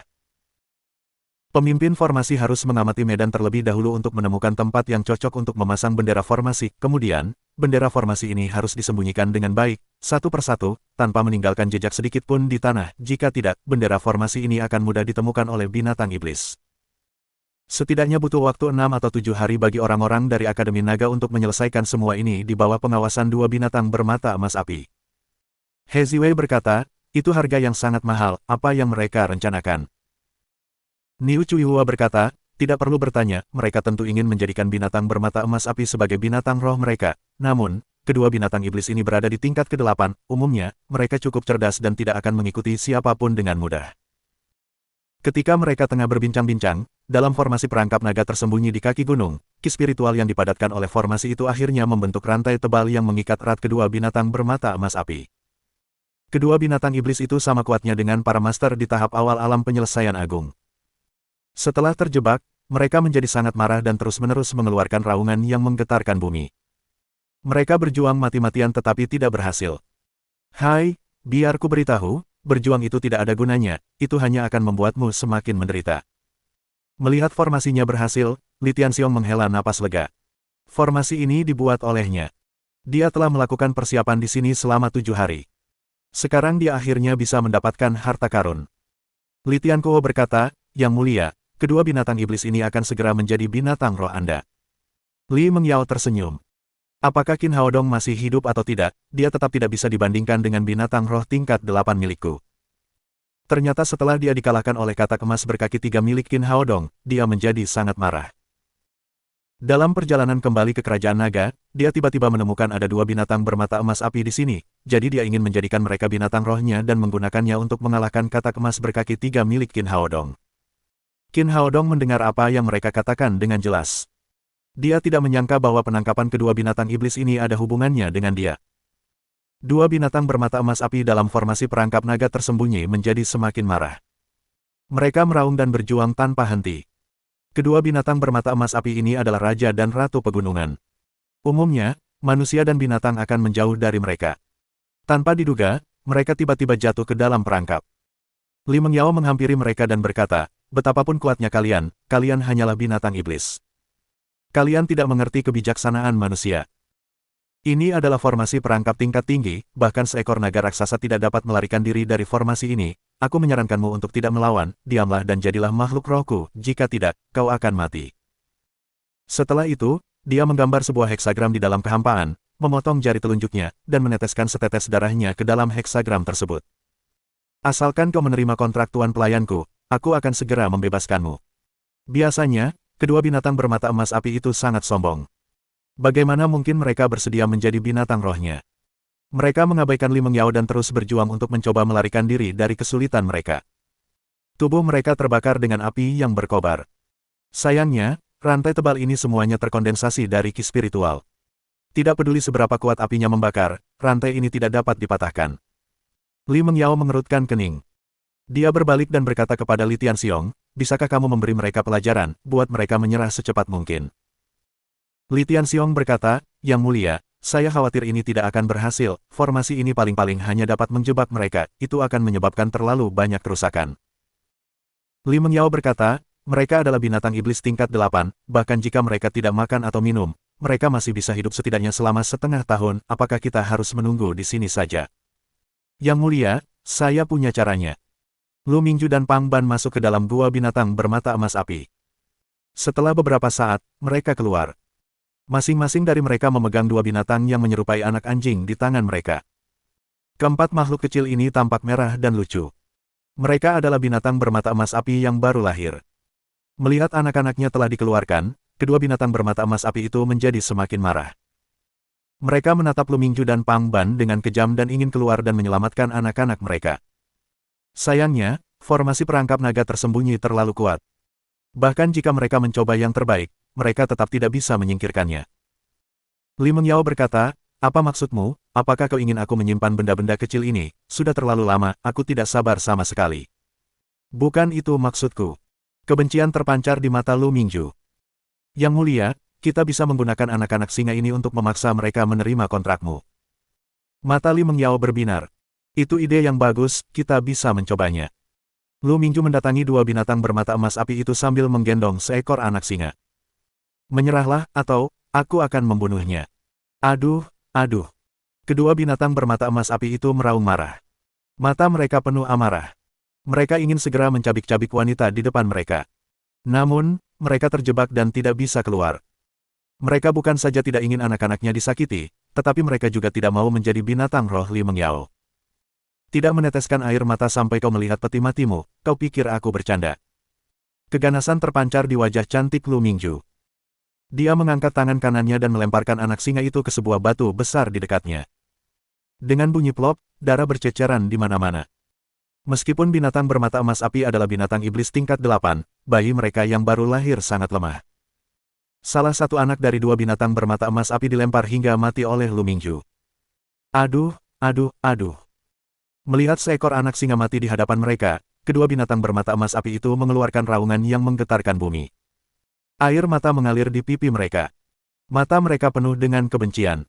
Pemimpin formasi harus mengamati medan terlebih dahulu untuk menemukan tempat yang cocok untuk memasang bendera formasi. Kemudian, bendera formasi ini harus disembunyikan dengan baik, satu persatu, tanpa meninggalkan jejak sedikit pun di tanah. Jika tidak, bendera formasi ini akan mudah ditemukan oleh binatang iblis. Setidaknya butuh waktu 6 atau 7 hari bagi orang-orang dari Akademi Naga untuk menyelesaikan semua ini di bawah pengawasan dua binatang bermata emas api. He Ziwei berkata, itu harga yang sangat mahal, apa yang mereka rencanakan? Niu Chuihua berkata, tidak perlu bertanya, mereka tentu ingin menjadikan binatang bermata emas api sebagai binatang roh mereka. Namun, kedua binatang iblis ini berada di tingkat ke-8, umumnya, mereka cukup cerdas dan tidak akan mengikuti siapapun dengan mudah. Ketika mereka tengah berbincang-bincang, dalam formasi perangkap naga tersembunyi di kaki gunung, ki spiritual yang dipadatkan oleh formasi itu akhirnya membentuk rantai tebal yang mengikat erat kedua binatang bermata emas api. Kedua binatang iblis itu sama kuatnya dengan para master di tahap awal alam penyelesaian agung. Setelah terjebak, mereka menjadi sangat marah dan terus-menerus mengeluarkan raungan yang menggetarkan bumi. Mereka berjuang mati-matian tetapi tidak berhasil. Hai, biar ku beritahu, berjuang itu tidak ada gunanya, itu hanya akan membuatmu semakin menderita. Melihat formasinya berhasil, Li Tianxiong menghela napas lega. Formasi ini dibuat olehnya. Dia telah melakukan persiapan di sini selama 7 hari. Sekarang dia akhirnya bisa mendapatkan harta karun. Li Tianquo berkata, Yang Mulia, kedua binatang iblis ini akan segera menjadi binatang roh Anda. Li Mengyao tersenyum. Apakah Qin Haodong masih hidup atau tidak, dia tetap tidak bisa dibandingkan dengan binatang roh tingkat 8 milikku. Ternyata setelah dia dikalahkan oleh katak emas berkaki 3 milik Qin Haodong, dia menjadi sangat marah. Dalam perjalanan kembali ke kerajaan naga, dia tiba-tiba menemukan ada dua binatang bermata emas api di sini, jadi dia ingin menjadikan mereka binatang rohnya dan menggunakannya untuk mengalahkan katak emas berkaki 3 milik Qin Haodong. Qin Haodong mendengar apa yang mereka katakan dengan jelas. Dia tidak menyangka bahwa penangkapan kedua binatang iblis ini ada hubungannya dengan dia. Dua binatang bermata emas api dalam formasi perangkap naga tersembunyi menjadi semakin marah. Mereka meraung dan berjuang tanpa henti. Kedua binatang bermata emas api ini adalah raja dan ratu pegunungan. Umumnya, manusia dan binatang akan menjauh dari mereka. Tanpa diduga, mereka tiba-tiba jatuh ke dalam perangkap. Li Mengyao menghampiri mereka dan berkata, betapapun kuatnya kalian, kalian hanyalah binatang iblis. Kalian tidak mengerti kebijaksanaan manusia. Ini adalah formasi perangkap tingkat tinggi, bahkan seekor naga raksasa tidak dapat melarikan diri dari formasi ini. Aku menyarankanmu untuk tidak melawan, diamlah dan jadilah makhluk rohku, jika tidak, kau akan mati. Setelah itu, dia menggambar sebuah heksagram di dalam kehampaan, memotong jari telunjuknya, dan meneteskan setetes darahnya ke dalam heksagram tersebut. Asalkan kau menerima kontrak tuan pelayanku, aku akan segera membebaskanmu. Biasanya, kedua binatang bermata emas api itu sangat sombong. Bagaimana mungkin mereka bersedia menjadi binatang rohnya? Mereka mengabaikan Li Mengyao dan terus berjuang untuk mencoba melarikan diri dari kesulitan mereka. Tubuh mereka terbakar dengan api yang berkobar. Sayangnya, rantai tebal ini semuanya terkondensasi dari ki spiritual. Tidak peduli seberapa kuat apinya membakar, rantai ini tidak dapat dipatahkan. Li Mengyao mengerutkan kening. Dia berbalik dan berkata kepada Li Tianxiong, bisakah kamu memberi mereka pelajaran, buat mereka menyerah secepat mungkin? Li Tianxiong berkata, Yang Mulia, saya khawatir ini tidak akan berhasil, formasi ini paling-paling hanya dapat menjebak mereka, itu akan menyebabkan terlalu banyak kerusakan. Li Mengyao berkata, mereka adalah binatang iblis tingkat 8, bahkan jika mereka tidak makan atau minum, mereka masih bisa hidup setidaknya selama setengah tahun, apakah kita harus menunggu di sini saja? Yang Mulia, saya punya caranya. Lu Mingju dan Pang Ban masuk ke dalam gua binatang bermata emas api. Setelah beberapa saat, mereka keluar. Masing-masing dari mereka memegang dua binatang yang menyerupai anak anjing di tangan mereka. Keempat makhluk kecil ini tampak merah dan lucu. Mereka adalah binatang bermata emas api yang baru lahir. Melihat anak-anaknya telah dikeluarkan, kedua binatang bermata emas api itu menjadi semakin marah. Mereka menatap Lu Mingju dan Pang Ban dengan kejam dan ingin keluar dan menyelamatkan anak-anak mereka. Sayangnya, formasi perangkap naga tersembunyi terlalu kuat. Bahkan jika mereka mencoba yang terbaik, mereka tetap tidak bisa menyingkirkannya. Li Mengyao berkata, apa maksudmu, apakah kau ingin aku menyimpan benda-benda kecil ini? Sudah terlalu lama, aku tidak sabar sama sekali. Bukan itu maksudku. Kebencian terpancar di mata Lu Mingju. Yang Mulia, kita bisa menggunakan anak-anak singa ini untuk memaksa mereka menerima kontrakmu. Mata Li Mengyao berbinar. Itu ide yang bagus, kita bisa mencobanya. Lu Mingju mendatangi dua binatang bermata emas api itu sambil menggendong seekor anak singa. Menyerahlah, atau, aku akan membunuhnya. Aduh, aduh. Kedua binatang bermata emas api itu meraung marah. Mata mereka penuh amarah. Mereka ingin segera mencabik-cabik wanita di depan mereka. Namun, mereka terjebak dan tidak bisa keluar. Mereka bukan saja tidak ingin anak-anaknya disakiti, tetapi mereka juga tidak mau menjadi binatang roh Li Mengyao. Tidak meneteskan air mata sampai kau melihat peti matimu, kau pikir aku bercanda. Keganasan terpancar di wajah cantik Lu Mingju. Dia mengangkat tangan kanannya dan melemparkan anak singa itu ke sebuah batu besar di dekatnya. Dengan bunyi plop, darah berceceran di mana-mana. Meskipun binatang bermata emas api adalah binatang iblis tingkat 8, bayi mereka yang baru lahir sangat lemah. Salah satu anak dari dua binatang bermata emas api dilempar hingga mati oleh Lu Mingju. Aduh, aduh, aduh. Melihat seekor anak singa mati di hadapan mereka, kedua binatang bermata emas api itu mengeluarkan raungan yang menggetarkan bumi. Air mata mengalir di pipi mereka. Mata mereka penuh dengan kebencian.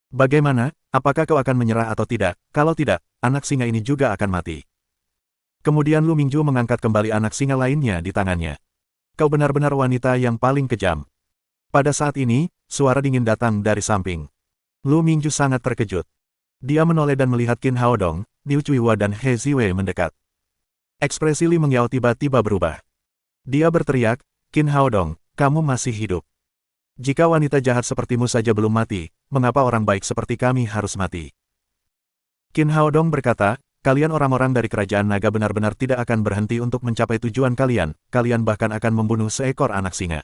Bagaimana, apakah kau akan menyerah atau tidak? Kalau tidak, anak singa ini juga akan mati. Kemudian Lu Mingju mengangkat kembali anak singa lainnya di tangannya. Kau benar-benar wanita yang paling kejam. Pada saat ini, suara dingin datang dari samping. Lu Mingju sangat terkejut. Dia menoleh dan melihat Qin Haodong, Liu Chuiwa dan He Ziwei mendekat. Ekspresi Li Mengyao tiba-tiba berubah. Dia berteriak, Qin Haodong, kamu masih hidup. Jika wanita jahat sepertimu saja belum mati, mengapa orang baik seperti kami harus mati? Qin Haodong berkata, kalian orang-orang dari kerajaan naga benar-benar tidak akan berhenti untuk mencapai tujuan kalian, kalian bahkan akan membunuh seekor anak singa.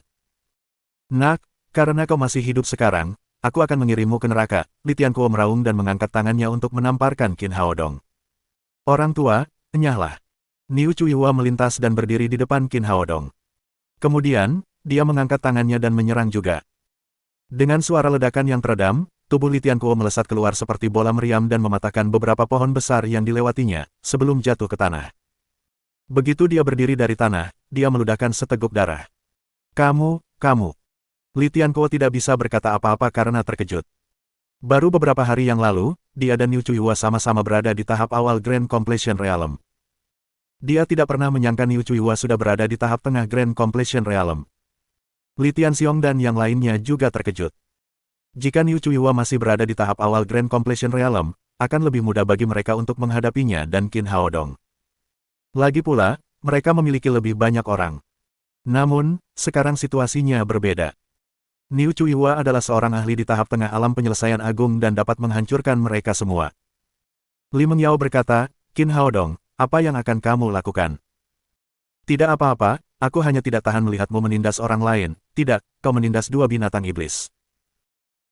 Nak, karena kau masih hidup sekarang, aku akan mengirimmu ke neraka. Li Tianquo meraung dan mengangkat tangannya untuk menamparkan Qin Haodong. Orang tua, enyahlah. Niu Chuiwa melintas dan berdiri di depan Qin Haodong. Kemudian, dia mengangkat tangannya dan menyerang juga. Dengan suara ledakan yang teredam, tubuh Li Tianquo melesat keluar seperti bola meriam dan mematahkan beberapa pohon besar yang dilewatinya, sebelum jatuh ke tanah. Begitu dia berdiri dari tanah, dia meludahkan seteguk darah. Kamu. Li Tianquo tidak bisa berkata apa-apa karena terkejut. Baru beberapa hari yang lalu, dia dan Niu Chuiwa sama-sama berada di tahap awal Grand Completion Realm. Dia tidak pernah menyangka Niu Chuiwa sudah berada di tahap tengah Grand Completion Realm. Li Tianxiong dan yang lainnya juga terkejut. Jika Niu Chuiwa masih berada di tahap awal Grand Completion Realm, akan lebih mudah bagi mereka untuk menghadapinya dan Qin Haodong. Lagi pula, mereka memiliki lebih banyak orang. Namun, sekarang situasinya berbeda. Niu Chuiwa adalah seorang ahli di tahap tengah alam penyelesaian agung dan dapat menghancurkan mereka semua. Li Mengyao berkata, Qin Haodong, apa yang akan kamu lakukan? Tidak apa-apa, aku hanya tidak tahan melihatmu menindas orang lain. Tidak, kau menindas dua binatang iblis.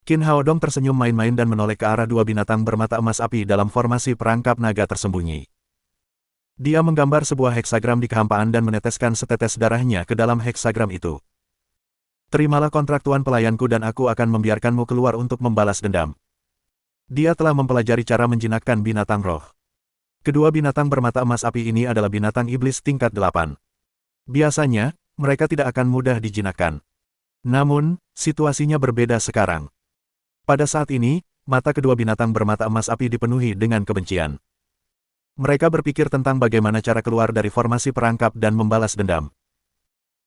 Qin Haodong tersenyum main-main dan menoleh ke arah dua binatang bermata emas api dalam formasi perangkap naga tersembunyi. Dia menggambar sebuah heksagram di kehampaan dan meneteskan setetes darahnya ke dalam heksagram itu. Terimalah kontrak tuan pelayanku dan aku akan membiarkanmu keluar untuk membalas dendam. Dia telah mempelajari cara menjinakkan binatang roh. Kedua binatang bermata emas api ini adalah binatang iblis tingkat 8. Biasanya, mereka tidak akan mudah dijinakkan. Namun, situasinya berbeda sekarang. Pada saat ini, mata kedua binatang bermata emas api dipenuhi dengan kebencian. Mereka berpikir tentang bagaimana cara keluar dari formasi perangkap dan membalas dendam.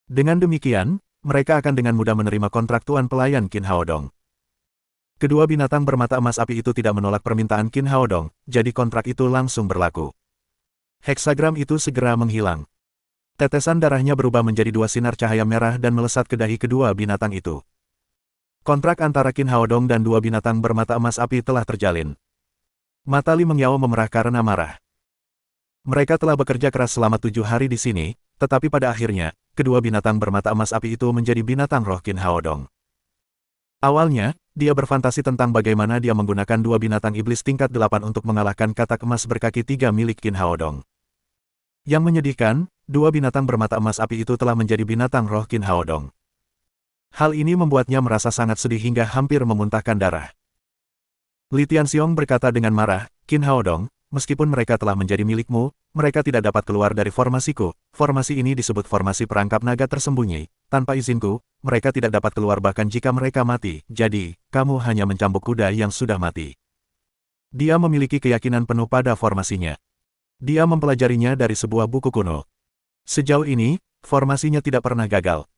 Dengan demikian, mereka akan dengan mudah menerima kontrak tuan pelayan Qin Haodong. Kedua binatang bermata emas api itu tidak menolak permintaan Qin Haodong, jadi kontrak itu langsung berlaku. Heksagram itu segera menghilang. Tetesan darahnya berubah menjadi dua sinar cahaya merah dan melesat ke dahi kedua binatang itu. Kontrak antara Qin Haodong dan dua binatang bermata emas api telah terjalin. Mata Li Mengyao memerah karena marah. Mereka telah bekerja keras selama 7 hari di sini, tetapi pada akhirnya, kedua binatang bermata emas api itu menjadi binatang roh Qin Haodong. Awalnya, dia berfantasi tentang bagaimana dia menggunakan dua binatang iblis tingkat 8 untuk mengalahkan katak emas berkaki 3 milik Qin Haodong. Yang menyedihkan, dua binatang bermata emas api itu telah menjadi binatang roh Qin Haodong. Hal ini membuatnya merasa sangat sedih hingga hampir memuntahkan darah. Li Tianxiong berkata dengan marah, Qin Haodong, meskipun mereka telah menjadi milikmu, mereka tidak dapat keluar dari formasiku. Formasi ini disebut formasi perangkap naga tersembunyi. Tanpa izinku, mereka tidak dapat keluar bahkan jika mereka mati. Jadi, kamu hanya mencambuk kuda yang sudah mati. Dia memiliki keyakinan penuh pada formasinya. Dia mempelajarinya dari sebuah buku kuno. Sejauh ini, formasinya tidak pernah gagal.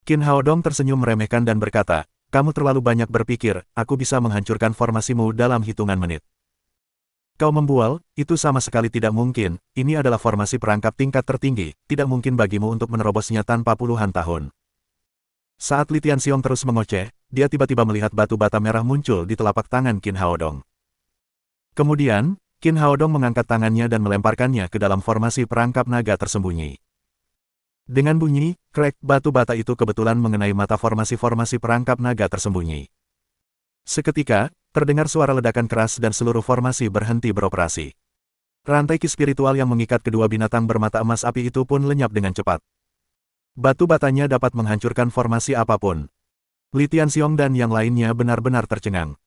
Qin Haodong tersenyum meremehkan dan berkata, kamu terlalu banyak berpikir, aku bisa menghancurkan formasimu dalam hitungan menit. Kau membual, itu sama sekali tidak mungkin, ini adalah formasi perangkap tingkat tertinggi, tidak mungkin bagimu untuk menerobosnya tanpa puluhan tahun. Saat Li Tianxiong terus mengoceh, dia tiba-tiba melihat batu bata merah muncul di telapak tangan Qin Haodong. Kemudian, Qin Haodong mengangkat tangannya dan melemparkannya ke dalam formasi perangkap naga tersembunyi. Dengan bunyi, krek, batu bata itu kebetulan mengenai mata formasi-formasi perangkap naga tersembunyi. Seketika, terdengar suara ledakan keras dan seluruh formasi berhenti beroperasi. Rantai ki spiritual yang mengikat kedua binatang bermata emas api itu pun lenyap dengan cepat. Batu batanya dapat menghancurkan formasi apapun. Li Tianxiong dan yang lainnya benar-benar tercengang.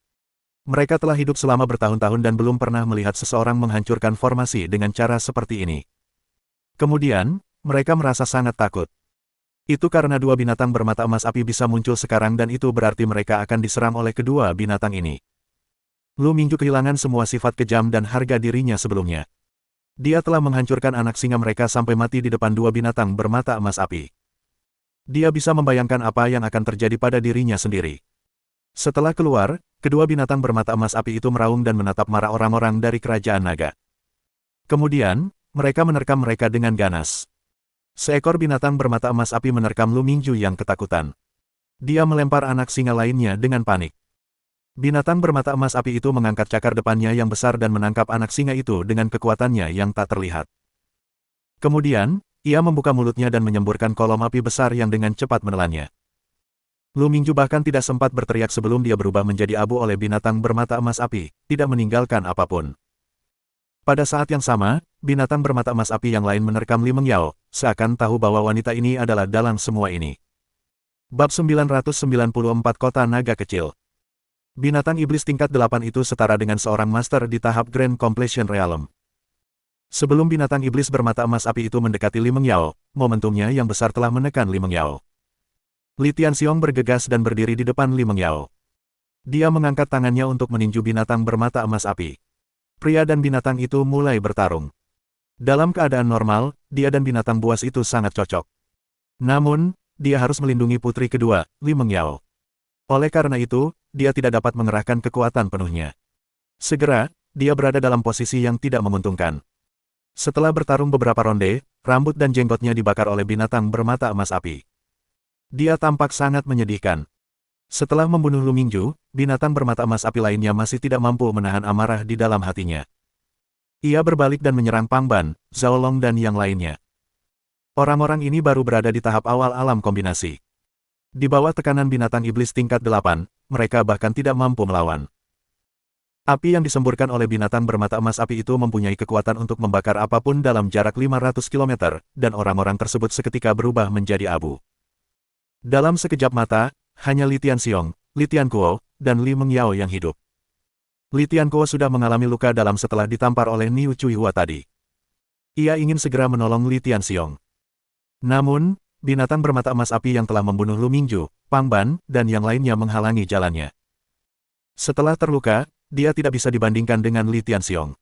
Mereka telah hidup selama bertahun-tahun dan belum pernah melihat seseorang menghancurkan formasi dengan cara seperti ini. Kemudian, mereka merasa sangat takut. Itu karena dua binatang bermata emas api bisa muncul sekarang dan itu berarti mereka akan diserang oleh kedua binatang ini. Lu Mingju kehilangan semua sifat kejam dan harga dirinya sebelumnya. Dia telah menghancurkan anak singa mereka sampai mati di depan dua binatang bermata emas api. Dia bisa membayangkan apa yang akan terjadi pada dirinya sendiri. Setelah keluar, kedua binatang bermata emas api itu meraung dan menatap marah orang-orang dari kerajaan naga. Kemudian, mereka menerkam mereka dengan ganas. Seekor binatang bermata emas api menerkam Lu Mingju yang ketakutan. Dia melempar anak singa lainnya dengan panik. Binatang bermata emas api itu mengangkat cakar depannya yang besar dan menangkap anak singa itu dengan kekuatannya yang tak terlihat. Kemudian, ia membuka mulutnya dan menyemburkan kolom api besar yang dengan cepat menelannya. Lu Mingju bahkan tidak sempat berteriak sebelum dia berubah menjadi abu oleh binatang bermata emas api, tidak meninggalkan apapun. Pada saat yang sama, binatang bermata emas api yang lain menerkam Li Mengyao, seakan tahu bahwa wanita ini adalah dalang semua ini. Bab 994 Kota Naga Kecil. Binatang iblis tingkat 8 itu setara dengan seorang master di tahap Grand Completion Realm. Sebelum binatang iblis bermata emas api itu mendekati Li Mengyao, momentumnya yang besar telah menekan Li Mengyao. Li Tianxiong bergegas dan berdiri di depan Li Mengyao. Dia mengangkat tangannya untuk meninju binatang bermata emas api. Pria dan binatang itu mulai bertarung. Dalam keadaan normal, dia dan binatang buas itu sangat cocok. Namun, dia harus melindungi putri kedua, Li Mengyao. Oleh karena itu, dia tidak dapat mengerahkan kekuatan penuhnya. Segera, dia berada dalam posisi yang tidak menguntungkan. Setelah bertarung beberapa ronde, rambut dan jenggotnya dibakar oleh binatang bermata emas api. Dia tampak sangat menyedihkan. Setelah membunuh Lu Mingju, binatang bermata emas api lainnya masih tidak mampu menahan amarah di dalam hatinya. Ia berbalik dan menyerang Pang Ban, Zhao Long dan yang lainnya. Orang-orang ini baru berada di tahap awal alam kombinasi. Di bawah tekanan binatang iblis tingkat 8, mereka bahkan tidak mampu melawan. Api yang disemburkan oleh binatang bermata emas api itu mempunyai kekuatan untuk membakar apapun dalam jarak 500 km, dan orang-orang tersebut seketika berubah menjadi abu. Dalam sekejap mata, hanya Li Tianxiong, Li Tianquo, dan Li Mengyao yang hidup. Li Tianquo sudah mengalami luka dalam setelah ditampar oleh Niu Cuihua tadi. Ia ingin segera menolong Li Tianxiong. Namun, binatang bermata emas api yang telah membunuh Lu Mingju, Pang Ban, dan yang lainnya menghalangi jalannya. Setelah terluka, dia tidak bisa dibandingkan dengan Li Tianxiong.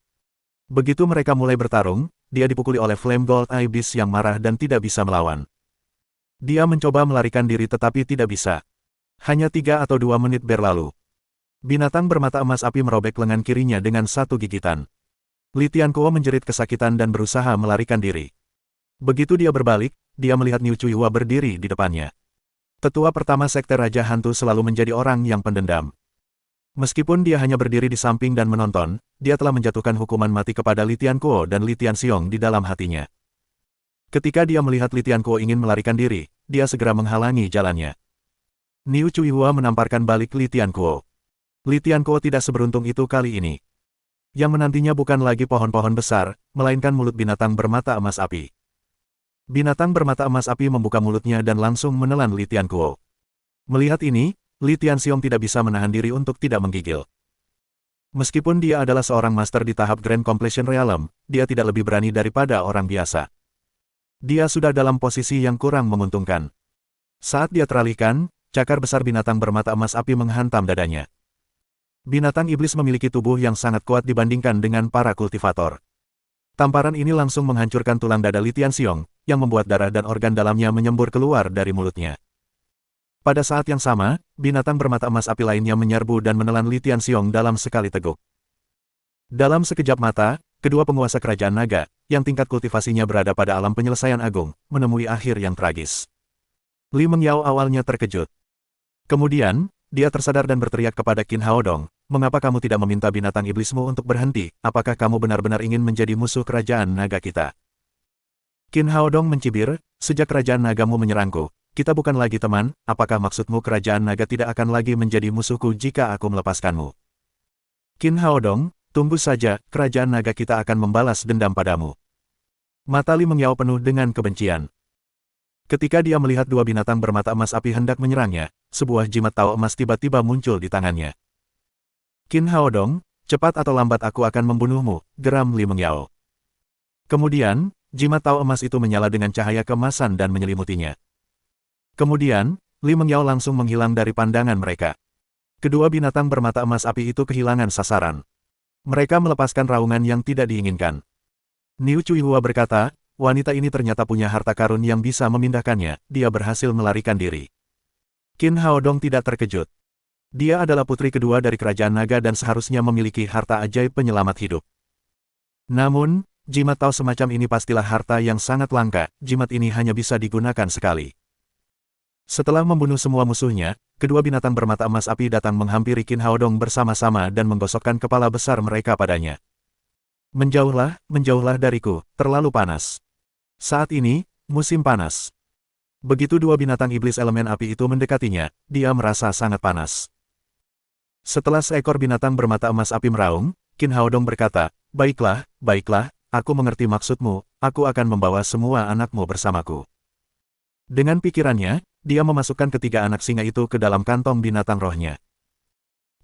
Begitu mereka mulai bertarung, dia dipukuli oleh Flame Gold Eye Beast yang marah dan tidak bisa melawan. Dia mencoba melarikan diri tetapi tidak bisa. Hanya 3 atau 2 menit berlalu. Binatang bermata emas api merobek lengan kirinya dengan satu gigitan. Li Tianquo menjerit kesakitan dan berusaha melarikan diri. Begitu dia berbalik, dia melihat Niu Cuihua berdiri di depannya. Tetua pertama Sekte Raja Hantu selalu menjadi orang yang pendendam. Meskipun dia hanya berdiri di samping dan menonton, dia telah menjatuhkan hukuman mati kepada Li Tianquo dan Li Tianxiong di dalam hatinya. Ketika dia melihat Li Tianquo ingin melarikan diri, dia segera menghalangi jalannya. Niu Cuihua menamparkan balik Li Tianquo. Li Tianquo tidak seberuntung itu kali ini. Yang menantinya bukan lagi pohon-pohon besar, melainkan mulut binatang bermata emas api. Binatang bermata emas api membuka mulutnya dan langsung menelan Li Tianquo. Melihat ini, Li Tianxiong tidak bisa menahan diri untuk tidak menggigil. Meskipun dia adalah seorang master di tahap Grand Completion Realm, dia tidak lebih berani daripada orang biasa. Dia sudah dalam posisi yang kurang menguntungkan. Saat dia teralihkan, cakar besar binatang bermata emas api menghantam dadanya. Binatang iblis memiliki tubuh yang sangat kuat dibandingkan dengan para kultivator. Tamparan ini langsung menghancurkan tulang dada Li Tianxiong, yang membuat darah dan organ dalamnya menyembur keluar dari mulutnya. Pada saat yang sama, binatang bermata emas api lainnya menyerbu dan menelan Li Tianxiong dalam sekali teguk. Dalam sekejap mata, kedua penguasa kerajaan naga, yang tingkat kultivasinya berada pada alam penyelesaian agung, menemui akhir yang tragis. Li Mengyao awalnya terkejut. Kemudian, dia tersadar dan berteriak kepada Qin Haodong, "Mengapa kamu tidak meminta binatang iblismu untuk berhenti? Apakah kamu benar-benar ingin menjadi musuh kerajaan naga kita?" Qin Haodong mencibir, "Sejak kerajaan nagamu menyerangku, kita bukan lagi teman, apakah maksudmu kerajaan naga tidak akan lagi menjadi musuhku jika aku melepaskanmu?" Qin Haodong, "Tunggu saja, kerajaan naga kita akan membalas dendam padamu." Mata Li Mengyao penuh dengan kebencian. Ketika dia melihat dua binatang bermata emas api hendak menyerangnya, sebuah jimat tahu emas tiba-tiba muncul di tangannya. "Qin Haodong, cepat atau lambat aku akan membunuhmu," geram Li Mengyao. Kemudian, jimat tahu emas itu menyala dengan cahaya keemasan dan menyelimutinya. Kemudian, Li Mengyao langsung menghilang dari pandangan mereka. Kedua binatang bermata emas api itu kehilangan sasaran. Mereka melepaskan raungan yang tidak diinginkan. Niu Cuihua berkata, "Wanita ini ternyata punya harta karun yang bisa memindahkannya, dia berhasil melarikan diri." Qin Haodong tidak terkejut. Dia adalah putri kedua dari kerajaan naga dan seharusnya memiliki harta ajaib penyelamat hidup. Namun, jimat tahu semacam ini pastilah harta yang sangat langka, jimat ini hanya bisa digunakan sekali. Setelah membunuh semua musuhnya, kedua binatang bermata emas api datang menghampiri Qin Haodong bersama-sama dan menggosokkan kepala besar mereka padanya. "Menjauhlah, menjauhlah dariku, terlalu panas. Saat ini, musim panas." Begitu dua binatang iblis elemen api itu mendekatinya, dia merasa sangat panas. Setelah seekor binatang bermata emas api meraung, Qin Haodong berkata, "Baiklah, baiklah, aku mengerti maksudmu, aku akan membawa semua anakmu bersamaku." Dengan pikirannya, dia memasukkan ketiga anak singa itu ke dalam kantong binatang rohnya.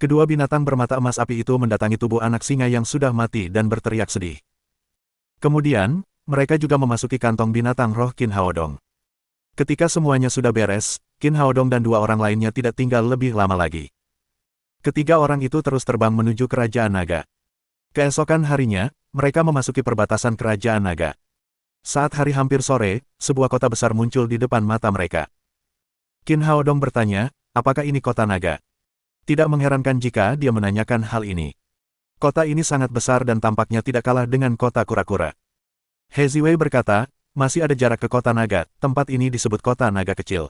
Kedua binatang bermata emas api itu mendatangi tubuh anak singa yang sudah mati dan berteriak sedih. Kemudian, mereka juga memasuki kantong binatang roh Qin Haodong. Ketika semuanya sudah beres, Qin Haodong dan dua orang lainnya tidak tinggal lebih lama lagi. Ketiga orang itu terus terbang menuju kerajaan naga. Keesokan harinya, mereka memasuki perbatasan kerajaan naga. Saat hari hampir sore, sebuah kota besar muncul di depan mata mereka. Qin Haodong bertanya, "Apakah ini kota naga?" Tidak mengherankan jika dia menanyakan hal ini. Kota ini sangat besar dan tampaknya tidak kalah dengan kota kura-kura. He Ziwei berkata, "Masih ada jarak ke kota naga, tempat ini disebut kota naga kecil."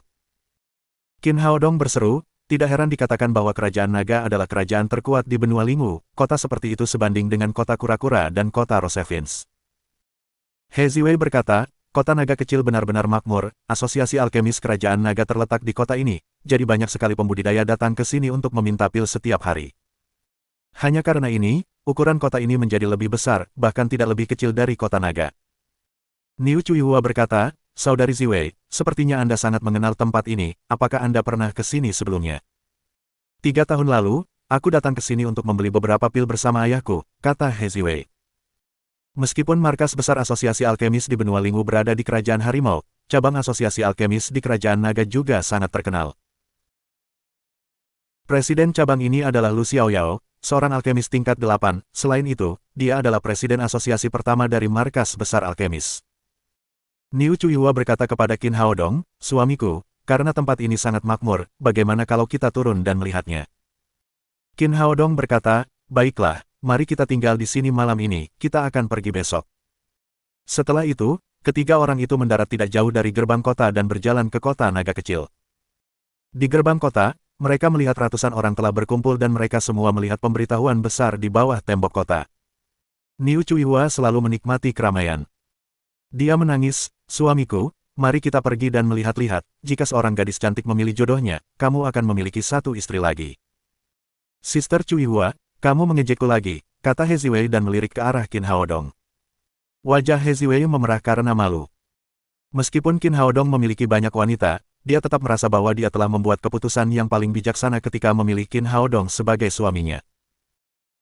Qin Haodong berseru, "Tidak heran dikatakan bahwa kerajaan naga adalah kerajaan terkuat di benua Lingu, kota seperti itu sebanding dengan kota kura-kura dan kota Rosevins." He Ziwei berkata, kota naga kecil benar-benar makmur, asosiasi alkemis kerajaan naga terletak di kota ini, jadi banyak sekali pembudidaya datang ke sini untuk meminta pil setiap hari. Hanya karena ini, ukuran kota ini menjadi lebih besar, bahkan tidak lebih kecil dari kota naga. Niu Chuihua berkata, Saudari Ziwei, sepertinya Anda sangat mengenal tempat ini, apakah Anda pernah ke sini sebelumnya? 3 tahun lalu, aku datang ke sini untuk membeli beberapa pil bersama ayahku, kata He Ziwei. Meskipun markas besar asosiasi alkemis di benua Lingwu berada di kerajaan harimau, cabang asosiasi alkemis di kerajaan naga juga sangat terkenal. Presiden cabang ini adalah Lu Xiaoyao, seorang alkemis tingkat 8, selain itu, dia adalah presiden asosiasi pertama dari markas besar alkemis. Niu Chuihua berkata kepada Qin Haodong, suamiku, karena tempat ini sangat makmur, bagaimana kalau kita turun dan melihatnya? Qin Haodong berkata, baiklah, mari kita tinggal di sini malam ini, kita akan pergi besok. Setelah itu, ketiga orang itu mendarat tidak jauh dari gerbang kota dan berjalan ke kota naga kecil. Di gerbang kota, mereka melihat ratusan orang telah berkumpul dan mereka semua melihat pemberitahuan besar di bawah tembok kota. Niu Chuihua selalu menikmati keramaian. Dia menangis, suamiku, mari kita pergi dan melihat-lihat, jika seorang gadis cantik memilih jodohnya, kamu akan memiliki satu istri lagi. Sister Chuihua, kamu mengejekku lagi, kata He Ziwei dan melirik ke arah Qin Haodong. Wajah He Ziwei memerah karena malu. Meskipun Qin Haodong memiliki banyak wanita, dia tetap merasa bahwa dia telah membuat keputusan yang paling bijaksana ketika memilih Qin Haodong sebagai suaminya.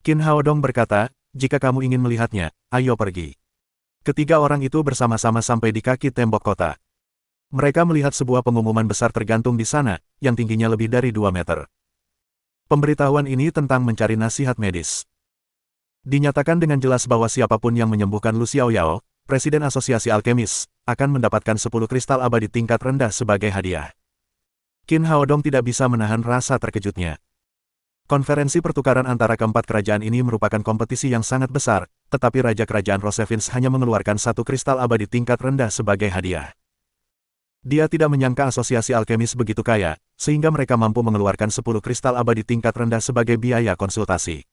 Qin Haodong berkata, jika kamu ingin melihatnya, ayo pergi. Ketiga orang itu bersama-sama sampai di kaki tembok kota. Mereka melihat sebuah pengumuman besar tergantung di sana, yang tingginya lebih dari 2 meter. Pemberitahuan ini tentang mencari nasihat medis. Dinyatakan dengan jelas bahwa siapapun yang menyembuhkan Lu Xiaoyao, Presiden Asosiasi Alkemis, akan mendapatkan 10 kristal abadi tingkat rendah sebagai hadiah. Qin Haodong tidak bisa menahan rasa terkejutnya. Konferensi pertukaran antara keempat kerajaan ini merupakan kompetisi yang sangat besar, tetapi Raja Kerajaan Rosevins hanya mengeluarkan 1 kristal abadi tingkat rendah sebagai hadiah. Dia tidak menyangka asosiasi alkemis begitu kaya, sehingga mereka mampu mengeluarkan 10 kristal abadi tingkat rendah sebagai biaya konsultasi.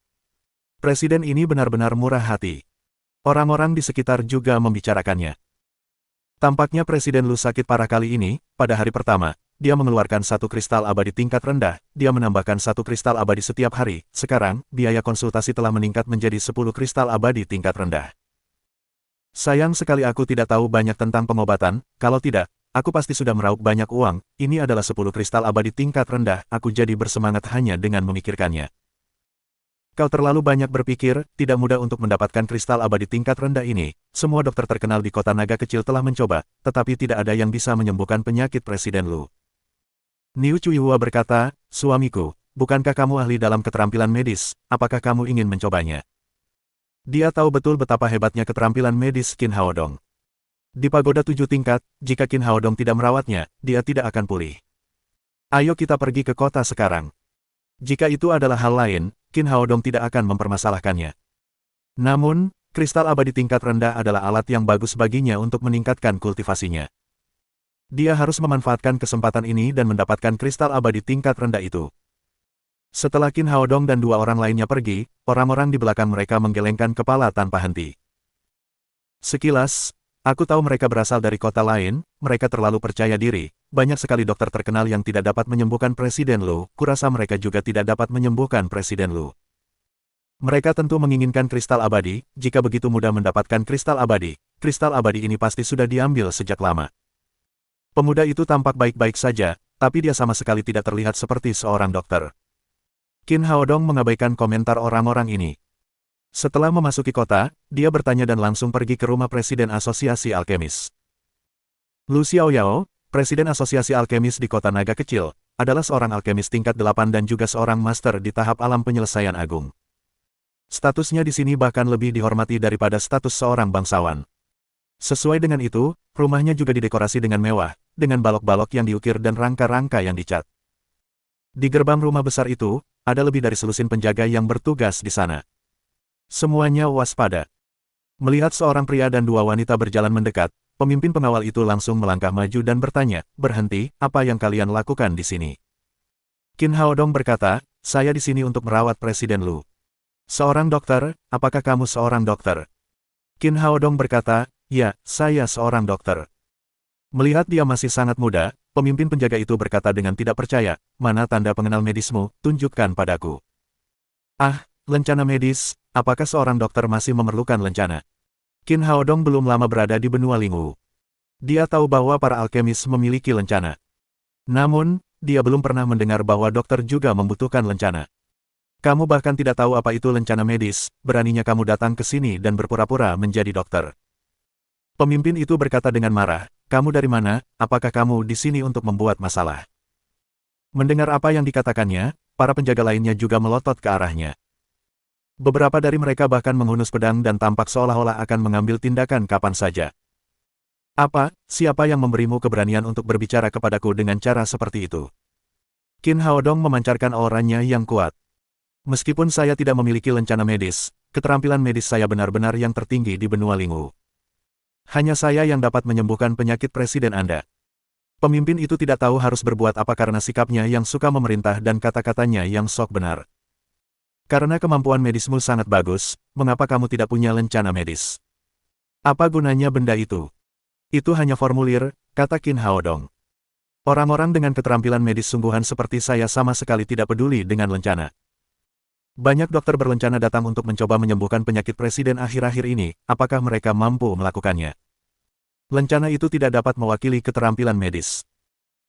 Presiden ini benar-benar murah hati. Orang-orang di sekitar juga membicarakannya. Tampaknya Presiden Lu sakit parah kali ini, pada hari pertama, dia mengeluarkan 1 kristal abadi tingkat rendah, dia menambahkan 1 kristal abadi setiap hari, sekarang, biaya konsultasi telah meningkat menjadi 10 kristal abadi tingkat rendah. Sayang sekali aku tidak tahu banyak tentang pengobatan, kalau tidak, aku pasti sudah meraup banyak uang, ini adalah 10 kristal abadi tingkat rendah, aku jadi bersemangat hanya dengan memikirkannya. Kau terlalu banyak berpikir, tidak mudah untuk mendapatkan kristal abadi tingkat rendah ini. Semua dokter terkenal di kota naga kecil telah mencoba, tetapi tidak ada yang bisa menyembuhkan penyakit Presiden Lu. Niu Chuihua berkata, suamiku, bukankah kamu ahli dalam keterampilan medis, apakah kamu ingin mencobanya? Dia tahu betul betapa hebatnya keterampilan medis Qin Haodong. Di pagoda 7 tingkat, jika Qin Haodong tidak merawatnya, dia tidak akan pulih. Ayo kita pergi ke kota sekarang. Jika itu adalah hal lain, Qin Haodong tidak akan mempermasalahkannya. Namun, kristal abadi tingkat rendah adalah alat yang bagus baginya untuk meningkatkan kultivasinya. Dia harus memanfaatkan kesempatan ini dan mendapatkan kristal abadi tingkat rendah itu. Setelah Qin Haodong dan 2 orang lainnya pergi, orang-orang di belakang mereka menggelengkan kepala tanpa henti. Sekilas, aku tahu mereka berasal dari kota lain, mereka terlalu percaya diri. Banyak sekali dokter terkenal yang tidak dapat menyembuhkan Presiden Lu, kurasa mereka juga tidak dapat menyembuhkan Presiden Lu. Mereka tentu menginginkan kristal abadi, jika begitu mudah mendapatkan kristal abadi ini pasti sudah diambil sejak lama. Pemuda itu tampak baik-baik saja, tapi dia sama sekali tidak terlihat seperti seorang dokter. Qin Haodong mengabaikan komentar orang-orang ini. Setelah memasuki kota, dia bertanya dan langsung pergi ke rumah Presiden Asosiasi Alkemis. Lu Xiaoyao, Presiden Asosiasi Alkemis di Kota Naga Kecil, adalah seorang alkemis tingkat 8 dan juga seorang master di tahap alam penyelesaian agung. Statusnya di sini bahkan lebih dihormati daripada status seorang bangsawan. Sesuai dengan itu, rumahnya juga didekorasi dengan mewah, dengan balok-balok yang diukir dan rangka-rangka yang dicat. Di gerbang rumah besar itu, ada lebih dari selusin penjaga yang bertugas di sana. Semuanya waspada. Melihat seorang pria dan 2 wanita berjalan mendekat, pemimpin pengawal itu langsung melangkah maju dan bertanya, berhenti, apa yang kalian lakukan di sini? Qin Haodong berkata, saya di sini untuk merawat Presiden Lu. Seorang dokter, apakah kamu seorang dokter? Qin Haodong berkata, Ya, saya seorang dokter. Melihat dia masih sangat muda, pemimpin penjaga itu berkata dengan tidak percaya, mana tanda pengenal medismu, tunjukkan padaku. Ah, lencana medis, apakah seorang dokter masih memerlukan lencana? Qin Haodong belum lama berada di benua Lingwu. Dia tahu bahwa para alkemis memiliki lencana. Namun, dia belum pernah mendengar bahwa dokter juga membutuhkan lencana. Kamu bahkan tidak tahu apa itu lencana medis, beraninya kamu datang ke sini dan berpura-pura menjadi dokter. Pemimpin itu berkata dengan marah, kamu dari mana, apakah kamu di sini untuk membuat masalah? Mendengar apa yang dikatakannya, para penjaga lainnya juga melotot ke arahnya. Beberapa dari mereka bahkan menghunus pedang dan tampak seolah-olah akan mengambil tindakan kapan saja. Apa, siapa yang memberimu keberanian untuk berbicara kepadaku dengan cara seperti itu? Qin Haodong memancarkan auranya yang kuat. Meskipun saya tidak memiliki lencana medis, keterampilan medis saya benar-benar yang tertinggi di benua Lingwu. Hanya saya yang dapat menyembuhkan penyakit presiden Anda. Pemimpin itu tidak tahu harus berbuat apa karena sikapnya yang suka memerintah dan kata-katanya yang sok benar. Karena kemampuan medismu sangat bagus, mengapa kamu tidak punya lencana medis? Apa gunanya benda itu? Itu hanya formulir, kata Qin Haodong. Orang-orang dengan keterampilan medis sungguhan seperti saya sama sekali tidak peduli dengan lencana. Banyak dokter berencana datang untuk mencoba menyembuhkan penyakit presiden akhir-akhir ini, apakah mereka mampu melakukannya? Lencana itu tidak dapat mewakili keterampilan medis.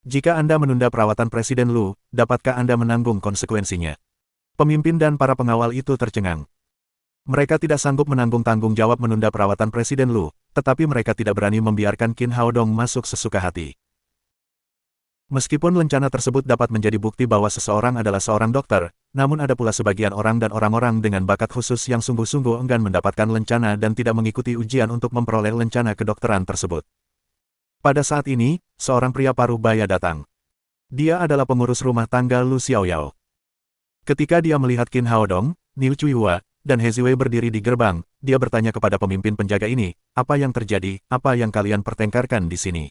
Jika Anda menunda perawatan Presiden Lu, dapatkah Anda menanggung konsekuensinya? Pemimpin dan para pengawal itu tercengang. Mereka tidak sanggup menanggung tanggung jawab menunda perawatan Presiden Lu, tetapi mereka tidak berani membiarkan Qin Haodong masuk sesuka hati. Meskipun lencana tersebut dapat menjadi bukti bahwa seseorang adalah seorang dokter, namun ada pula sebagian orang dan orang-orang dengan bakat khusus yang sungguh-sungguh enggan mendapatkan lencana dan tidak mengikuti ujian untuk memperoleh lencana kedokteran tersebut. Pada saat ini, seorang pria paruh baya datang. Dia adalah pengurus rumah tangga Lu Xiaoyao. Ketika dia melihat Qin Haodong, Niu Chuihua, dan He Ziwei berdiri di gerbang, dia bertanya kepada pemimpin penjaga ini, apa yang terjadi, apa yang kalian pertengkarkan di sini?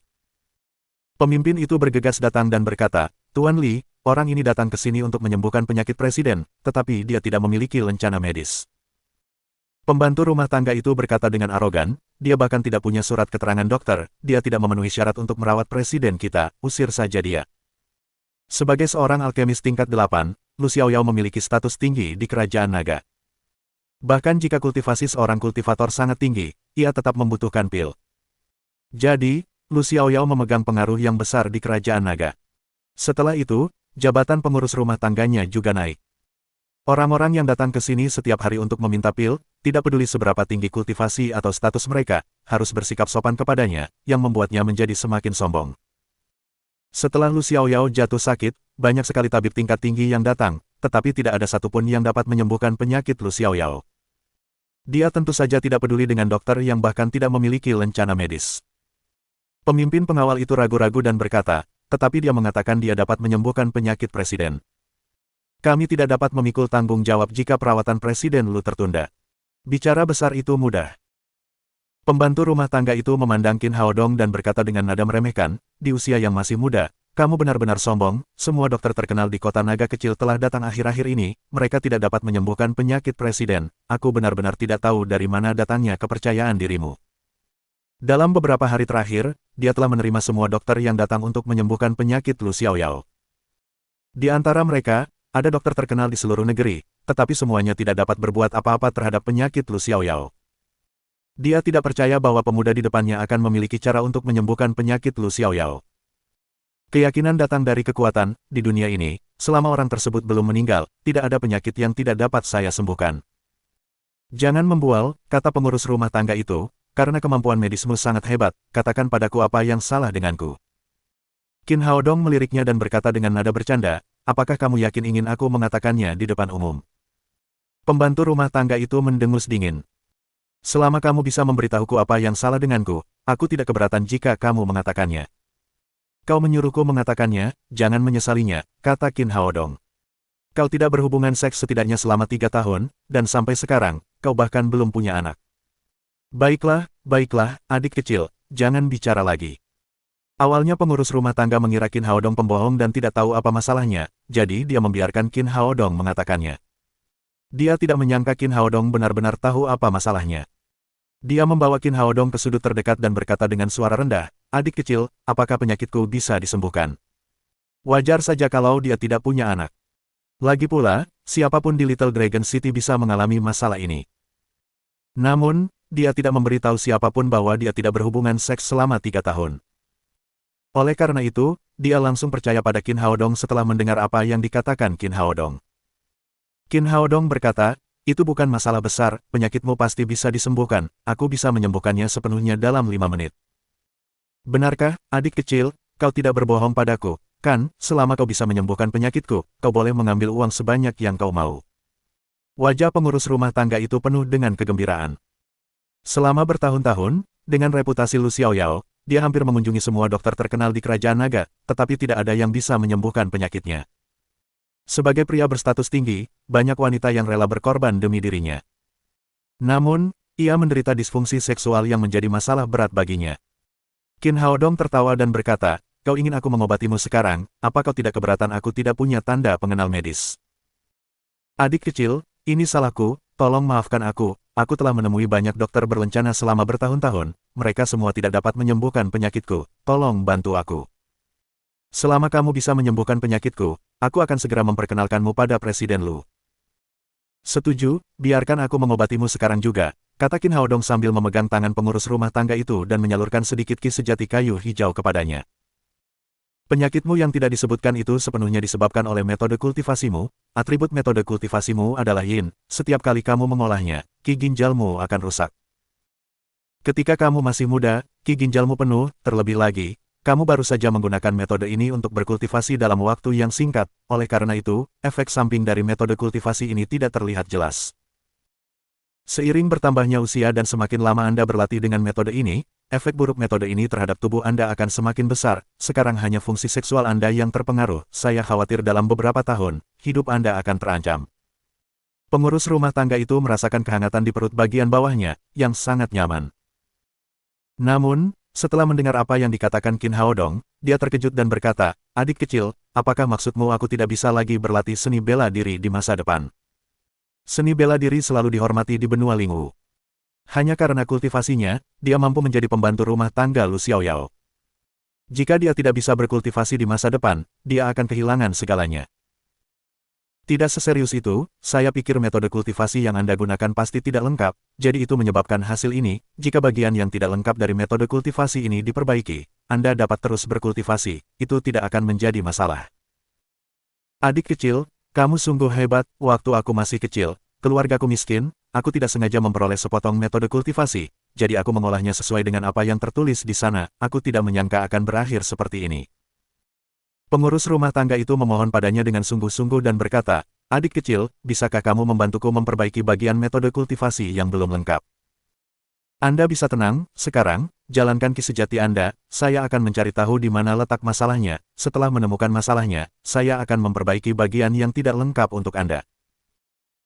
Pemimpin itu bergegas datang dan berkata, Tuan Li, orang ini datang ke sini untuk menyembuhkan penyakit presiden, tetapi dia tidak memiliki lencana medis. Pembantu rumah tangga itu berkata dengan arogan, dia bahkan tidak punya surat keterangan dokter, dia tidak memenuhi syarat untuk merawat presiden kita, usir saja dia. Sebagai seorang alkemis tingkat 8, Lu Xiaoyao memiliki status tinggi di kerajaan naga. Bahkan jika kultivasi seorang kultivator sangat tinggi, ia tetap membutuhkan pil. Jadi, Lu Xiaoyao memegang pengaruh yang besar di kerajaan naga. Setelah itu, jabatan pengurus rumah tangganya juga naik. Orang-orang yang datang ke sini setiap hari untuk meminta pil, tidak peduli seberapa tinggi kultivasi atau status mereka, harus bersikap sopan kepadanya, yang membuatnya menjadi semakin sombong. Setelah Lu Xiaoyao jatuh sakit, banyak sekali tabib tingkat tinggi yang datang, tetapi tidak ada satupun yang dapat menyembuhkan penyakit Lu Xiaoyao. Dia tentu saja tidak peduli dengan dokter yang bahkan tidak memiliki lencana medis. Pemimpin pengawal itu ragu-ragu dan berkata, tetapi dia mengatakan dia dapat menyembuhkan penyakit presiden. Kami tidak dapat memikul tanggung jawab jika perawatan presiden Lu tertunda. Bicara besar itu mudah. Pembantu rumah tangga itu memandang Qin Haodong dan berkata dengan nada meremehkan, di usia yang masih muda, kamu benar-benar sombong, semua dokter terkenal di kota naga kecil telah datang akhir-akhir ini, mereka tidak dapat menyembuhkan penyakit presiden, aku benar-benar tidak tahu dari mana datangnya kepercayaan dirimu. Dalam beberapa hari terakhir, dia telah menerima semua dokter yang datang untuk menyembuhkan penyakit Lu Xiaoyao. Di antara mereka, ada dokter terkenal di seluruh negeri, tetapi semuanya tidak dapat berbuat apa-apa terhadap penyakit Lu Xiaoyao. Dia tidak percaya bahwa pemuda di depannya akan memiliki cara untuk menyembuhkan penyakit Lu Xiaoyao. Keyakinan datang dari kekuatan, di dunia ini, selama orang tersebut belum meninggal, tidak ada penyakit yang tidak dapat saya sembuhkan. Jangan membual, kata pengurus rumah tangga itu, karena kemampuan medismu sangat hebat, katakan padaku apa yang salah denganku. Qin Haodong meliriknya dan berkata dengan nada bercanda, apakah kamu yakin ingin aku mengatakannya di depan umum? Pembantu rumah tangga itu mendengus dingin. Selama kamu bisa memberitahuku apa yang salah denganku, aku tidak keberatan jika kamu mengatakannya. Kau menyuruhku mengatakannya, jangan menyesalinya, kata Qin Haodong. Kau tidak berhubungan seks setidaknya selama 3 tahun, dan sampai sekarang, kau bahkan belum punya anak. Baiklah, baiklah, adik kecil, jangan bicara lagi. Awalnya pengurus rumah tangga mengira Qin Haodong pembohong dan tidak tahu apa masalahnya, jadi dia membiarkan Qin Haodong mengatakannya. Dia tidak menyangka Qin Haodong benar-benar tahu apa masalahnya. Dia membawa Qin Haodong ke sudut terdekat dan berkata dengan suara rendah, "Adik kecil, apakah penyakitku bisa disembuhkan? Wajar saja kalau dia tidak punya anak. Lagi pula, siapapun di Little Dragon City bisa mengalami masalah ini." Namun, dia tidak memberitahu siapapun bahwa dia tidak berhubungan seks selama 3 tahun. Oleh karena itu, dia langsung percaya pada Qin Haodong setelah mendengar apa yang dikatakan Qin Haodong. Qin Haodong berkata, "Itu bukan masalah besar, penyakitmu pasti bisa disembuhkan, aku bisa menyembuhkannya sepenuhnya dalam 5 menit. Benarkah, adik kecil, kau tidak berbohong padaku, kan, selama kau bisa menyembuhkan penyakitku, kau boleh mengambil uang sebanyak yang kau mau." Wajah pengurus rumah tangga itu penuh dengan kegembiraan. Selama bertahun-tahun, dengan reputasi Lu Xiaoyao, dia hampir mengunjungi semua dokter terkenal di kerajaan naga, tetapi tidak ada yang bisa menyembuhkan penyakitnya. Sebagai pria berstatus tinggi, banyak wanita yang rela berkorban demi dirinya. Namun, ia menderita disfungsi seksual yang menjadi masalah berat baginya. Qin Haodong tertawa dan berkata, "Kau ingin aku mengobatimu sekarang, apa kau tidak keberatan aku tidak punya tanda pengenal medis?" "Adik kecil, ini salahku, tolong maafkan aku telah menemui banyak dokter berencana selama bertahun-tahun, mereka semua tidak dapat menyembuhkan penyakitku, tolong bantu aku. Selama kamu bisa menyembuhkan penyakitku, aku akan segera memperkenalkanmu pada Presiden Lu." "Setuju, biarkan aku mengobatimu sekarang juga," kata Qin Haodong sambil memegang tangan pengurus rumah tangga itu dan menyalurkan sedikit ki sejati kayu hijau kepadanya. "Penyakitmu yang tidak disebutkan itu sepenuhnya disebabkan oleh metode kultivasimu. Atribut metode kultivasimu adalah yin. Setiap kali kamu mengolahnya, ki ginjalmu akan rusak. Ketika kamu masih muda, ki ginjalmu penuh, terlebih lagi, kamu baru saja menggunakan metode ini untuk berkultivasi dalam waktu yang singkat, oleh karena itu, efek samping dari metode kultivasi ini tidak terlihat jelas. Seiring bertambahnya usia dan semakin lama Anda berlatih dengan metode ini, efek buruk metode ini terhadap tubuh Anda akan semakin besar. Sekarang hanya fungsi seksual Anda yang terpengaruh. Saya khawatir dalam beberapa tahun, hidup Anda akan terancam." Pengurus rumah tangga itu merasakan kehangatan di perut bagian bawahnya, yang sangat nyaman. Namun, setelah mendengar apa yang dikatakan Qin Haodong, dia terkejut dan berkata, "Adik kecil, apakah maksudmu aku tidak bisa lagi berlatih seni bela diri di masa depan? Seni bela diri selalu dihormati di benua Lingwu. Hanya karena kultivasinya, dia mampu menjadi pembantu rumah tangga Lu Xiaoyao. Jika dia tidak bisa berkultivasi di masa depan, dia akan kehilangan segalanya." "Tidak seserius itu, saya pikir metode kultivasi yang Anda gunakan pasti tidak lengkap, jadi itu menyebabkan hasil ini. Jika bagian yang tidak lengkap dari metode kultivasi ini diperbaiki, Anda dapat terus berkultivasi, itu tidak akan menjadi masalah." "Adik kecil, kamu sungguh hebat. Waktu aku masih kecil, keluargaku miskin, aku tidak sengaja memperoleh sepotong metode kultivasi, jadi aku mengolahnya sesuai dengan apa yang tertulis di sana. Aku tidak menyangka akan berakhir seperti ini." Pengurus rumah tangga itu memohon padanya dengan sungguh-sungguh dan berkata, "Adik kecil, bisakah kamu membantuku memperbaiki bagian metode kultivasi yang belum lengkap? Anda bisa tenang, sekarang, jalankan ki sejati Anda, saya akan mencari tahu di mana letak masalahnya, setelah menemukan masalahnya, saya akan memperbaiki bagian yang tidak lengkap untuk Anda."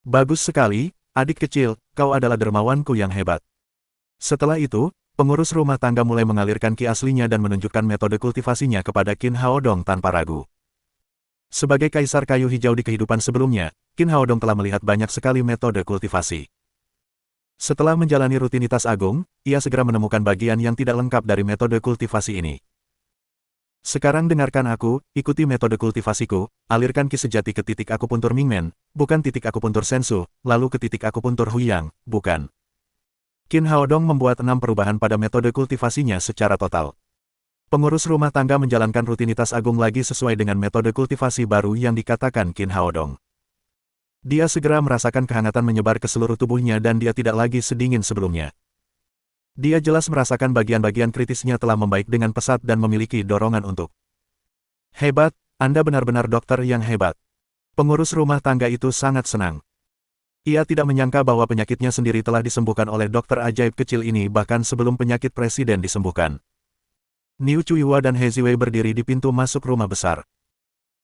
"Bagus sekali, adik kecil, kau adalah dermawanku yang hebat." Setelah itu, pengurus rumah tangga mulai mengalirkan ki aslinya dan menunjukkan metode kultivasinya kepada Qin Haodong tanpa ragu. Sebagai kaisar kayu hijau di kehidupan sebelumnya, Qin Haodong telah melihat banyak sekali metode kultivasi. Setelah menjalani rutinitas agung, ia segera menemukan bagian yang tidak lengkap dari metode kultivasi ini. "Sekarang dengarkan aku, ikuti metode kultivasiku, alirkan ki sejati ke titik akupuntur Mingmen, bukan titik akupuntur Sensu, lalu ke titik akupuntur Huyang, bukan." Qin Haodong membuat 6 perubahan pada metode kultivasinya secara total. Pengurus rumah tangga menjalankan rutinitas agung lagi sesuai dengan metode kultivasi baru yang dikatakan Qin Haodong. Dia segera merasakan kehangatan menyebar ke seluruh tubuhnya dan dia tidak lagi sedingin sebelumnya. Dia jelas merasakan bagian-bagian kritisnya telah membaik dengan pesat dan memiliki dorongan untuk. "Hebat, Anda benar-benar dokter yang hebat." Pengurus rumah tangga itu sangat senang. Ia tidak menyangka bahwa penyakitnya sendiri telah disembuhkan oleh dokter ajaib kecil ini bahkan sebelum penyakit presiden disembuhkan. Niu Chuiwa dan He Ziwei berdiri di pintu masuk rumah besar.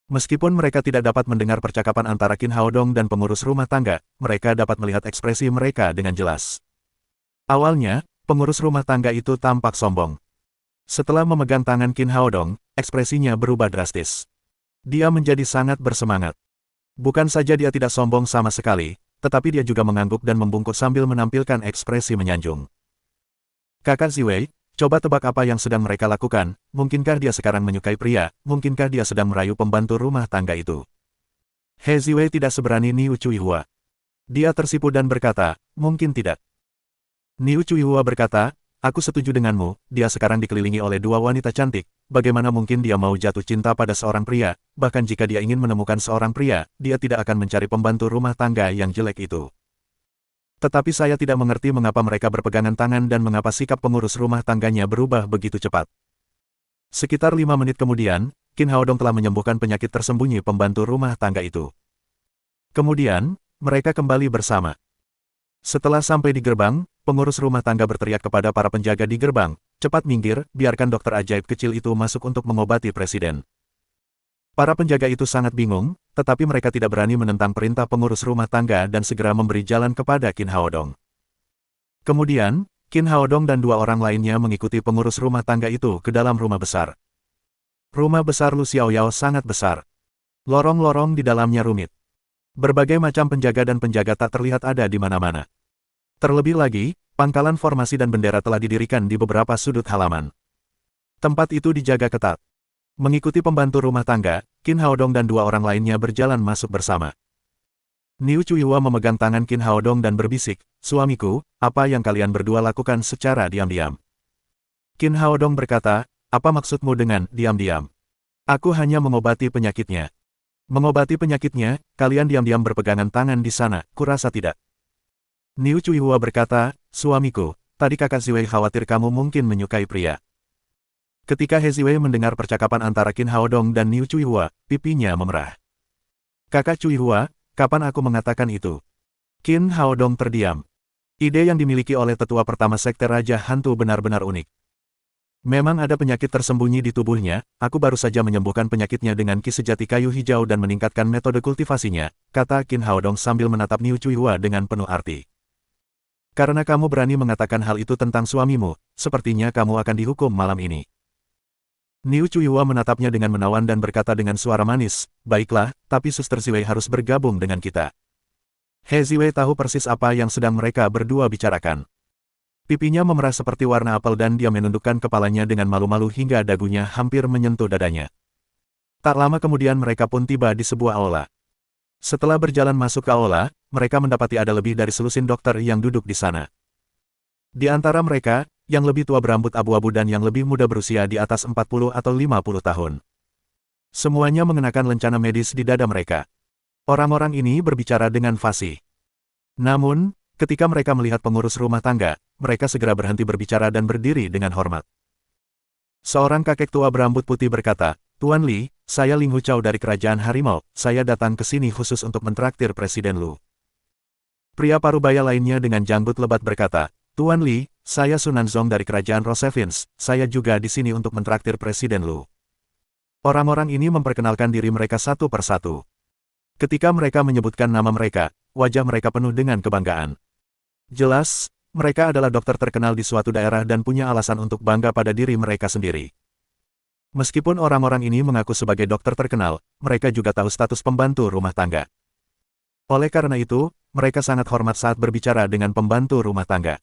Meskipun mereka tidak dapat mendengar percakapan antara Qin Haodong dan pengurus rumah tangga, mereka dapat melihat ekspresi mereka dengan jelas. Awalnya, pengurus rumah tangga itu tampak sombong. Setelah memegang tangan Qin Haodong, ekspresinya berubah drastis. Dia menjadi sangat bersemangat. Bukan saja dia tidak sombong sama sekali, tetapi dia juga mengangguk dan membungkuk sambil menampilkan ekspresi menyanjung. Kakak Ziwei, coba tebak apa yang sedang mereka lakukan, mungkinkah dia sekarang menyukai pria, mungkinkah dia sedang merayu pembantu rumah tangga itu. He Ziwei tidak seberani Niu Cuihua. Dia tersipu dan berkata, mungkin tidak. Niu Cuihua berkata, aku setuju denganmu, dia sekarang dikelilingi oleh dua wanita cantik, bagaimana mungkin dia mau jatuh cinta pada seorang pria, bahkan jika dia ingin menemukan seorang pria, dia tidak akan mencari pembantu rumah tangga yang jelek itu. Tetapi saya tidak mengerti mengapa mereka berpegangan tangan dan mengapa sikap pengurus rumah tangganya berubah begitu cepat. Sekitar 5 menit kemudian, Qin Haodong telah menyembuhkan penyakit tersembunyi pembantu rumah tangga itu. Kemudian, mereka kembali bersama. Setelah sampai di gerbang, pengurus rumah tangga berteriak kepada para penjaga di gerbang, cepat minggir, biarkan dokter ajaib kecil itu masuk untuk mengobati presiden. Para penjaga itu sangat bingung, tetapi mereka tidak berani menentang perintah pengurus rumah tangga dan segera memberi jalan kepada Qin Haodong. Kemudian, Qin Haodong dan dua orang lainnya mengikuti pengurus rumah tangga itu ke dalam rumah besar. Rumah besar Lu Xiaoyao sangat besar. Lorong-lorong di dalamnya rumit. Berbagai macam penjaga dan penjaga tak terlihat ada di mana-mana. Terlebih lagi, pangkalan formasi dan bendera telah didirikan di beberapa sudut halaman. Tempat itu dijaga ketat. Mengikuti pembantu rumah tangga, Qin Haodong dan dua orang lainnya berjalan masuk bersama. Niu Cuihua memegang tangan Qin Haodong dan berbisik, suamiku, apa yang kalian berdua lakukan secara diam-diam? Qin Haodong berkata, apa maksudmu dengan diam-diam? Aku hanya mengobati penyakitnya. Mengobati penyakitnya, kalian diam-diam berpegangan tangan di sana, kurasa tidak. Niu Cuihua berkata, suamiku, tadi kakak Ziwei khawatir kamu mungkin menyukai pria. Ketika He Ziwei mendengar percakapan antara Qin Haodong dan Niu Cuihua, pipinya memerah. Kakak Cuihua, kapan aku mengatakan itu? Qin Haodong terdiam. Ide yang dimiliki oleh tetua pertama sekte Raja Hantu benar-benar unik. Memang ada penyakit tersembunyi di tubuhnya, aku baru saja menyembuhkan penyakitnya dengan ki sejati kayu hijau dan meningkatkan metode kultivasinya, kata Qin Haodong sambil menatap Niu Cuihua dengan penuh arti. Karena kamu berani mengatakan hal itu tentang suamimu, sepertinya kamu akan dihukum malam ini. Niu Cuihua menatapnya dengan menawan dan berkata dengan suara manis, baiklah, tapi Suster Ziwei harus bergabung dengan kita. He Ziwei tahu persis apa yang sedang mereka berdua bicarakan. Pipinya memerah seperti warna apel dan dia menundukkan kepalanya dengan malu-malu hingga dagunya hampir menyentuh dadanya. Tak lama kemudian mereka pun tiba di sebuah aula. Setelah berjalan masuk ke aula, mereka mendapati ada lebih dari selusin dokter yang duduk di sana. Di antara mereka, yang lebih tua berambut abu-abu dan yang lebih muda berusia di atas 40 atau 50 tahun. Semuanya mengenakan lencana medis di dada mereka. Orang-orang ini berbicara dengan fasih. Namun, ketika mereka melihat pengurus rumah tangga, mereka segera berhenti berbicara dan berdiri dengan hormat. Seorang kakek tua berambut putih berkata, Tuan Li, saya Ling Huchao dari Kerajaan Harimau, saya datang ke sini khusus untuk mentraktir Presiden Lu. Pria parubaya lainnya dengan janggut lebat berkata, Tuan Li, saya Sunan Zong dari Kerajaan Rosevins, saya juga di sini untuk mentraktir Presiden Lu. Orang-orang ini memperkenalkan diri mereka satu persatu. Ketika mereka menyebutkan nama mereka, wajah mereka penuh dengan kebanggaan. Jelas, mereka adalah dokter terkenal di suatu daerah dan punya alasan untuk bangga pada diri mereka sendiri. Meskipun orang-orang ini mengaku sebagai dokter terkenal, mereka juga tahu status pembantu rumah tangga. Oleh karena itu, mereka sangat hormat saat berbicara dengan pembantu rumah tangga.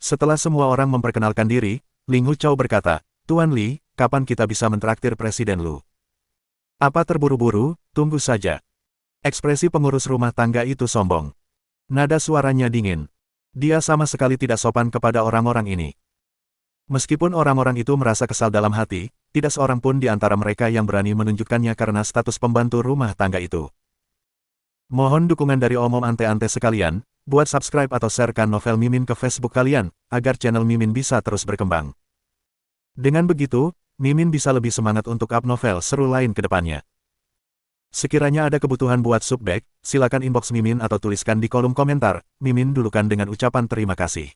Setelah semua orang memperkenalkan diri, Ling Huchao berkata, Tuan Li, kapan kita bisa mentraktir Presiden Lu? Apa terburu-buru, tunggu saja. Ekspresi pengurus rumah tangga itu sombong. Nada suaranya dingin. Dia sama sekali tidak sopan kepada orang-orang ini. Meskipun orang-orang itu merasa kesal dalam hati, tidak seorang pun di antara mereka yang berani menunjukkannya karena status pembantu rumah tangga itu. Mohon dukungan dari omom ante-ante sekalian, buat subscribe atau sharekan novel Mimin ke Facebook kalian, agar channel Mimin bisa terus berkembang. Dengan begitu, Mimin bisa lebih semangat untuk up novel seru lain ke depannya. Sekiranya ada kebutuhan buat subback, silakan inbox Mimin atau tuliskan di kolom komentar, Mimin dulukan dengan ucapan terima kasih.